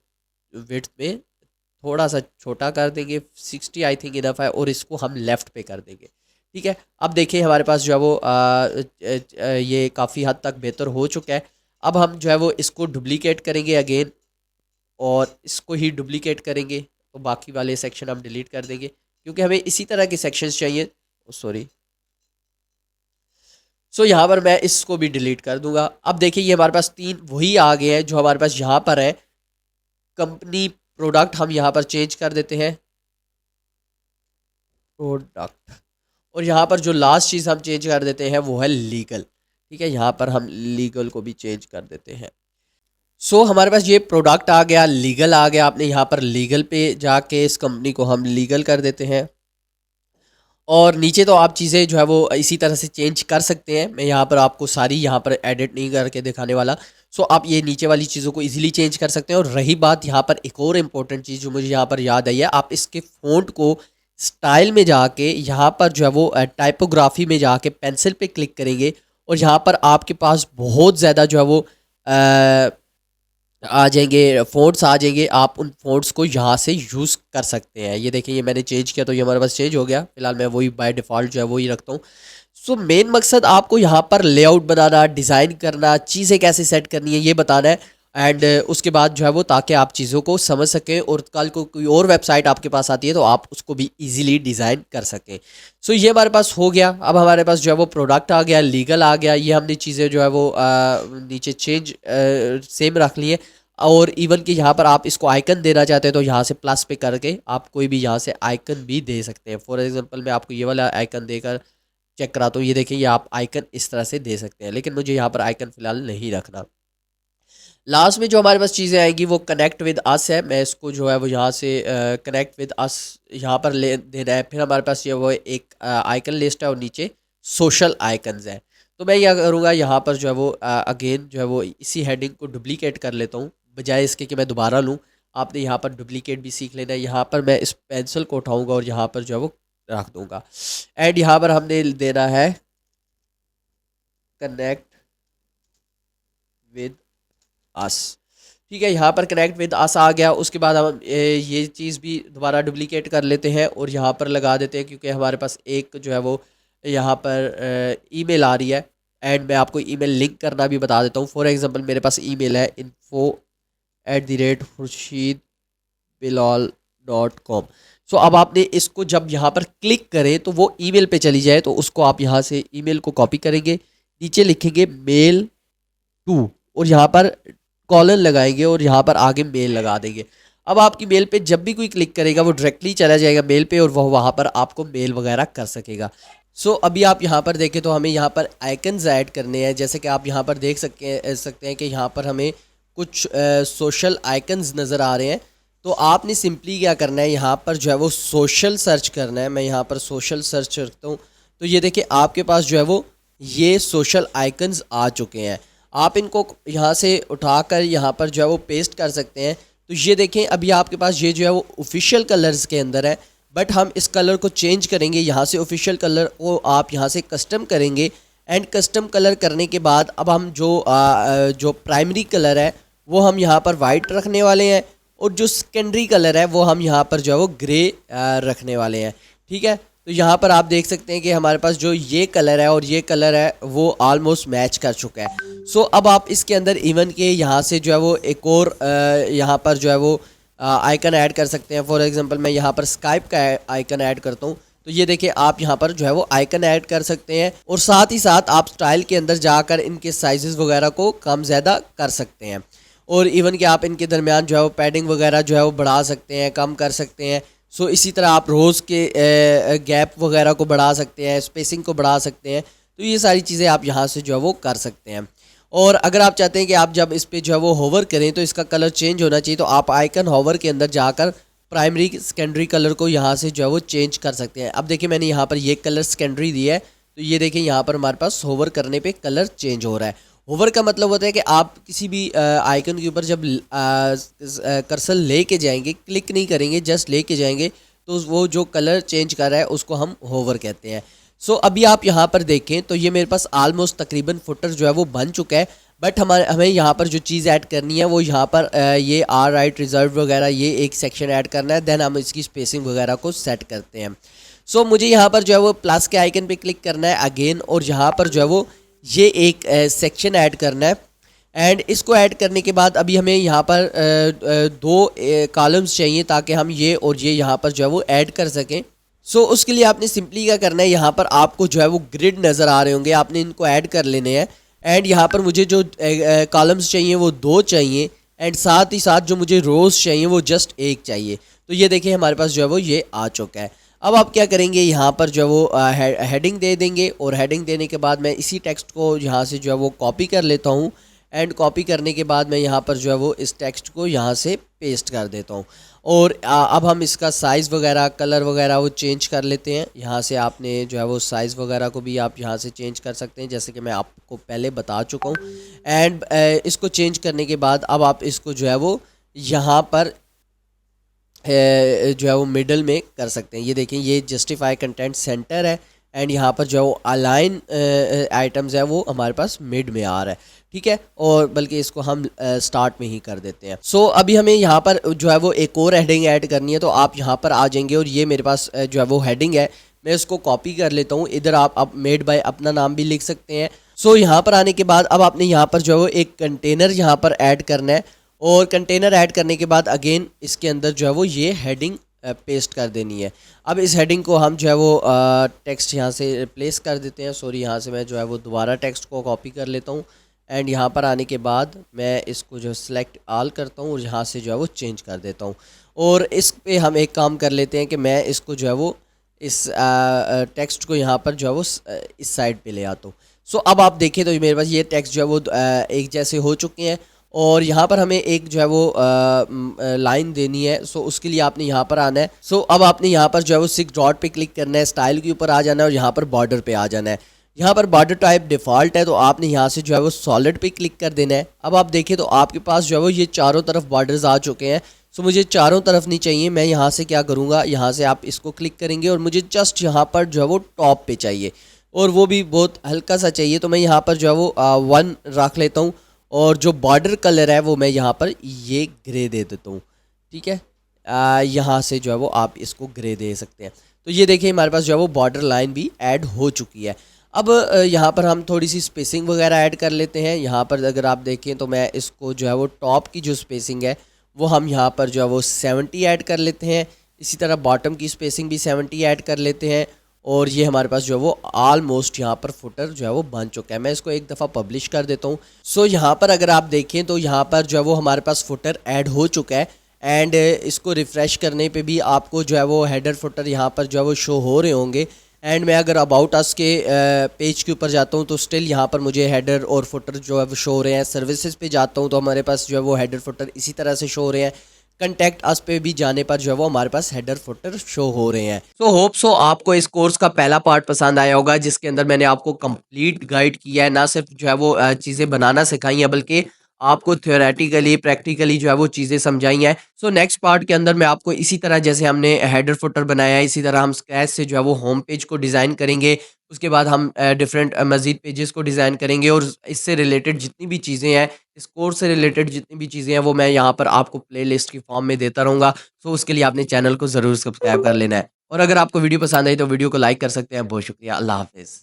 S1: विड्थ में थोड़ा सा छोटा कर देंगे, 60 आई थिंक इनफ है, और इसको हम लेफ़्ट पे कर देंगे। ठीक है, अब देखिए हमारे पास जो है वो ये काफ़ी हद तक बेहतर हो चुका है। अब हम जो है वो इसको डुप्लीकेट करेंगे अगेन और इसको ही डुप्लीकेट करेंगे, तो बाकी वाले सेक्शन हम डिलीट कर देंगे क्योंकि हमें इसी तरह के सेक्शंस चाहिए। सॉरी, सो यहाँ पर मैं इसको भी डिलीट कर दूंगा। अब देखिए ये हमारे पास 3 वही आ गए हैं जो हमारे पास यहाँ पर है। कंपनी प्रोडक्ट हम यहाँ पर चेंज कर देते हैं, प्रोडक्ट। और यहाँ पर जो लास्ट चीज़ हम चेंज कर देते हैं वो है लीगल। ठीक है, यहाँ पर हम लीगल को भी चेंज कर देते हैं। सो हमारे पास ये प्रोडक्ट आ गया, लीगल आ गया। आपने यहाँ पर लीगल पे जाके इस कंपनी को हम लीगल कर देते हैं और नीचे तो आप चीज़ें जो है वो इसी तरह से चेंज कर सकते हैं। मैं यहाँ पर आपको सारी यहाँ पर एडिट नहीं करके दिखाने वाला। सो आप ये नीचे वाली चीज़ों को इजीली चेंज कर सकते हैं। और रही बात यहाँ पर एक और इम्पोर्टेंट चीज़ जो मुझे यहाँ पर याद आई है, आप इसके फ़ॉन्ट को स्टाइल में जाके यहाँ पर जो है वो टाइपोग्राफी में जाके पेंसिल पे क्लिक करेंगे और यहाँ पर आपके पास बहुत ज़्यादा जो है वो आ जाएंगे, फ़ॉन्ट्स आ जाएंगे। आप उन फ़ॉन्ट्स को यहाँ से यूज़ कर सकते हैं। ये देखिए ये मैंने चेंज किया तो ये हमारे पास चेंज हो गया। फिलहाल मैं वही बाय डिफ़ॉल्ट जो है वही रखता हूँ। सो मेन मकसद आपको यहाँ पर लेआउट बनाना, डिज़ाइन करना, चीज़ें कैसे सेट करनी है ये बताना है। एंड उसके बाद जो है वो ताकि आप चीज़ों को समझ सकें और कल को कोई और वेबसाइट आपके पास आती है तो आप उसको भी ईजिली डिज़ाइन कर सकें। सो ये हमारे पास हो गया। अब हमारे पास जो है वो प्रोडक्ट आ गया, लीगल आ गया। ये हमने चीज़ें जो है वो नीचे चेंज सेम रख ली है। और इवन कि यहाँ पर आप इसको आइकन देना चाहते हैं तो यहाँ से प्लस पे करके आप कोई भी यहाँ से आइकन भी दे सकते हैं। फॉर एग्जांपल मैं आपको ये वाला आइकन देकर चेक कराता हूँ। ये देखिए ये आप आइकन इस तरह से दे सकते हैं, लेकिन मुझे यहाँ पर आइकन फ़िलहाल नहीं रखना। लास्ट में जो हमारे पास चीज़ें आएंगी वो कनेक्ट विद अस है। मैं इसको जो है वो यहाँ से कनेक्ट विद अस यहाँ पर ले देना है। फिर हमारे पास ये वो एक आइकन लिस्ट है और नीचे सोशल आइकन्स है। तो मैं क्या करूँगा, यहाँ पर जो है वो अगेन जो है वो इसी हेडिंग को डुप्लीकेट कर लेता हूँ, बजाय इसके कि मैं दोबारा लूँ। आपने यहाँ पर डुप्लीकेट भी सीख लेना है। यहाँ पर मैं इस पेंसिल को उठाऊँगा और यहाँ पर जो है वो रख दूँगा। एंड यहाँ पर हमने देना है कनेक्ट विद अस। ठीक है, यहाँ पर कनेक्ट विद अस आ गया। उसके बाद हम ये चीज़ भी दोबारा डुप्लीकेट कर लेते हैं और यहाँ पर लगा देते हैं, क्योंकि हमारे पास एक जो है वो यहाँ पर ईमेल आ रही है। एंड मैं आपको ईमेल लिंक करना भी बता देता हूँ। फॉर एग्जांपल मेरे पास ईमेल है info@khurshidbilal.com। सो अब आपने इसको जब यहाँ पर क्लिक करें तो वो ईमेल पे चली जाए, तो उसको आप यहाँ से ईमेल को कॉपी करेंगे, नीचे लिखेंगे मेल टू और यहाँ पर कॉलन लगाएंगे और यहाँ पर आगे मेल लगा देंगे। अब आपकी मेल पे जब भी कोई क्लिक करेगा वो डायरेक्टली चला जाएगा मेल पे और वह वहाँ पर आपको मेल वगैरह कर सकेगा। सो अभी आप यहाँ पर देखें तो हमें यहाँ पर आइकन्स ऐड करने हैं। जैसे कि आप यहाँ पर देख सकते हैं कि यहाँ पर हमें कुछ सोशल आइकन्स नज़र आ रहे हैं। तो आपने सिंपली क्या करना है, यहाँ पर जो है वो सोशल सर्च करना है। मैं यहाँ पर सोशल सर्च करता हूँ तो ये देखिए आपके पास जो है वो ये सोशल आइकन्स आ चुके हैं। आप इनको यहाँ से उठाकर यहाँ पर जो है वो पेस्ट कर सकते हैं। तो ये देखें अभी आपके पास ये जो है वो ऑफिशियल कलर्स के अंदर है, बट हम इस कलर को चेंज करेंगे। यहाँ से ऑफिशियल कलर को आप यहाँ से कस्टम करेंगे एंड कस्टम कलर करने के बाद अब हम जो प्राइमरी कलर है वो हम यहाँ पर वाइट रखने वाले हैं और जो सेकेंडरी कलर है वो हम यहाँ पर जो है वो ग्रे रखने वाले हैं। ठीक है, तो यहाँ पर आप देख सकते हैं कि हमारे पास जो ये कलर है और ये कलर है वो ऑलमोस्ट मैच कर चुका है। सो अब आप इसके अंदर इवन के यहाँ से जो है वो एक और यहाँ पर जो है वो आइकन ऐड कर सकते हैं। फॉर एग्जांपल मैं यहाँ पर स्काइप का आइकन ऐड करता हूँ तो ये देखिए आप यहाँ पर जो है वो आइकन ऐड कर सकते हैं और साथ ही साथ आप स्टाइल के अंदर जाकर इनके साइजेस वगैरह को कम ज़्यादा कर सकते हैं और इवन कि आप इनके दरमियान जो है वो पैडिंग वगैरह जो है वो बढ़ा सकते हैं, कम कर सकते हैं। सो इसी तरह आप रोज़ के गैप वगैरह को बढ़ा सकते हैं, स्पेसिंग को बढ़ा सकते हैं। तो ये सारी चीज़ें आप यहाँ से जो है वो कर सकते हैं। और अगर आप चाहते हैं कि आप जब इस पे जो है वो होवर करें तो इसका कलर चेंज होना चाहिए, तो आप आइकन होवर के अंदर जाकर प्राइमरी सेकेंडरी कलर को यहाँ से जो है वो चेंज कर सकते हैं। अब देखिए मैंने यहाँ पर ये कलर सेकेंडरी दिया है तो ये देखिए यहाँ पर हमारे पास होवर करने पे कलर चेंज हो रहा है। होवर का मतलब होता है कि आप किसी भी आइकन के ऊपर जब कर्सर लेके जाएंगे, क्लिक नहीं करेंगे, जस्ट लेके जाएंगे तो वो जो कलर चेंज कर रहा है उसको हम होवर कहते हैं। सो अभी आप यहाँ पर देखें तो ये मेरे पास ऑलमोस्ट तकरीबन फुटर जो है वो बन चुका है, बट हमें यहाँ पर जो चीज़ ऐड करनी है वो यहाँ पर ये आर राइट रिजर्व वगैरह ये एक सेक्शन ऐड करना है। देन हम इसकी स्पेसिंग वगैरह को सेट करते हैं। सो मुझे यहाँ पर जो है वो प्लस के आइकन पे क्लिक करना है अगेन और यहाँ पर जो है वो ये एक सेक्शन ऐड करना है। एंड इसको ऐड करने के बाद अभी हमें यहाँ पर दो कॉलम्स चाहिए ताकि हम ये और ये यहाँ पर जो है वो ऐड कर सकें। सो उसके लिए आपने सिंपली क्या करना है, यहाँ पर आपको जो है वो ग्रिड नज़र आ रहे होंगे, आपने इनको ऐड कर लेने हैं। एंड यहाँ पर मुझे जो कॉलम्स चाहिए वो 2 चाहिए एंड साथ ही साथ जो मुझे रोज़ चाहिए वो जस्ट 1 चाहिए। तो ये देखिए हमारे पास जो है वो ये आ चुका है। अब आप क्या करेंगे, यहाँ पर जो है वो हेडिंग दे देंगे और हेडिंग देने के बाद मैं इसी टेक्स्ट को यहाँ से जो है वो कॉपी कर लेता हूँ एंड कॉपी करने के बाद मैं यहाँ पर जो है वो इस टेक्स्ट को यहाँ से पेस्ट कर देता हूँ। और अब हम इसका साइज़ वगैरह कलर वगैरह वो चेंज कर लेते हैं। यहाँ से आपने जो है वो साइज़ वगैरह को भी आप यहाँ से चेंज कर सकते हैं, जैसे कि मैं आपको पहले बता चुका हूँ। एंड इसको चेंज करने के बाद अब आप इसको जो है वो यहाँ पर जो है वो मिडल में कर सकते हैं। ये देखें ये जस्टिफाई कंटेंट सेंटर है एंड यहाँ पर जो अलाइन आइटम्स है वो हमारे पास मिड में आ रहा है। ठीक है, और बल्कि इसको हम स्टार्ट में ही कर देते हैं। सो अभी हमें यहाँ पर जो है वो एक और हेडिंग ऐड करनी है, तो आप यहाँ पर आ जाएंगे और ये मेरे पास जो है वो हेडिंग है, मैं इसको कॉपी कर लेता हूँ। इधर आप मेड बाय अपना नाम भी लिख सकते हैं। सो यहाँ पर आने के बाद अब आपने यहाँ पर जो है वो एक कंटेनर यहाँ पर ऐड करना है और कंटेनर ऐड करने के बाद अगेन इसके अंदर जो है वो ये हेडिंग पेस्ट कर देनी है। अब इस हेडिंग को हम जो है वो टेक्स्ट यहाँ से रिप्लेस कर देते हैं। सॉरी, यहाँ से मैं जो है वो दोबारा टेक्स्ट को कॉपी कर लेता हूँ एंड यहाँ पर आने के बाद मैं इसको जो सिलेक्ट ऑल करता हूँ और यहाँ से जो है वो चेंज कर देता हूँ। और इस पे हम एक काम कर लेते हैं कि मैं इसको जो है वो इस टेक्स्ट को यहाँ पर जो है वो इस साइड पे ले आता हूँ। सो अब आप देखें तो मेरे पास ये टेक्स्ट जो है वो एक जैसे हो चुके हैं और यहाँ पर हमें एक जो है वो लाइन देनी है। सो उसके लिए आपने यहाँ पर आना है। सो अब आपने यहाँ पर जो है वो 6 डॉट पे क्लिक करना है, स्टाइल के ऊपर आ जाना है और यहाँ पर बॉर्डर पे आ जाना है। यहाँ पर बॉर्डर टाइप डिफ़ॉल्ट है, तो आपने यहाँ से जो है वो सॉलिड पे क्लिक कर देना है। अब आप देखें तो आपके पास जो है वो ये चारों तरफ बॉर्डर्स आ चुके हैं। सो मुझे चारों तरफ नहीं चाहिए, मैं यहाँ से क्या करूँगा, यहाँ से आप इसको क्लिक करेंगे और मुझे जस्ट यहाँ पर जो है वो टॉप पे चाहिए, और वो भी बहुत हल्का सा चाहिए। तो मैं यहाँ पर जो है वो 1 रख लेता हूँ, और जो बॉर्डर कलर है वो मैं यहाँ पर ये ग्रे दे देता हूँ। ठीक है, यहाँ से जो है वो आप इसको ग्रे दे सकते हैं। तो ये देखिए हमारे पास जो है वो बॉर्डर लाइन भी ऐड हो चुकी है। अब यहाँ पर हम थोड़ी सी स्पेसिंग वगैरह ऐड कर लेते हैं। यहाँ पर अगर आप देखें तो मैं इसको जो है वो टॉप की जो स्पेसिंग है वो हम यहाँ पर जो है वो 70 ऐड कर लेते हैं। इसी तरह बॉटम की स्पेसिंग भी 70 ऐड कर लेते हैं, और ये हमारे पास जो है वो ऑलमोस्ट यहाँ पर फुटर जो है वो बन चुका है। मैं इसको एक दफ़ा पब्लिश कर देता हूँ। सो यहाँ पर अगर आप देखें तो यहाँ पर जो है वो हमारे पास फुटर ऐड हो चुका है, एंड इसको रिफ़्रेश करने पे भी आपको जो है वो हेडर फुटर यहाँ पर जो है वो शो हो रहे होंगे। एंड मैं अगर अबाउट अस के पेज के ऊपर जाता हूँ तो स्टिल यहाँ पर मुझे हेडर और फुटर जो है वो शो हो रहे हैं। सर्विसेज पे जाता हूँ तो हमारे पास जो है वो हेडर फुटर इसी तरह से शो हो रहे हैं। कंटेक्ट अस पे भी जाने पर जो है वो हमारे पास हेडर फुटर शो हो रहे हैं। सो होप सो आपको इस कोर्स का पहला पार्ट पसंद आया होगा, जिसके अंदर मैंने आपको कंप्लीट गाइड किया है, ना सिर्फ जो है वो चीज़ें बनाना सिखाई हैं, बल्कि आपको थ्योरेटिकली प्रैक्टिकली जो है वो चीज़ें समझाई हैं। सो नेक्स्ट पार्ट के अंदर मैं आपको इसी तरह, जैसे हमने हेडर फुटर बनाया है, इसी तरह हम स्क्रैच से जो है वो होम पेज को डिज़ाइन करेंगे। उसके बाद हम डिफरेंट मज़ीद पेजेस को डिज़ाइन करेंगे, और इससे रिलेटेड जितनी भी चीज़ें हैं, इस कोर्स से रिलेटेड जितनी भी चीज़ें हैं, वो मैं यहाँ पर आपको प्लेलिस्ट की फॉर्म में देता रहूँगा। सो उसके लिए आपने चैनल को ज़रूर सब्सक्राइब कर लेना है, और अगर आपको वीडियो पसंद आई तो वीडियो को लाइक कर सकते हैं। बहुत शुक्रिया। अल्लाह हाफ़िज़।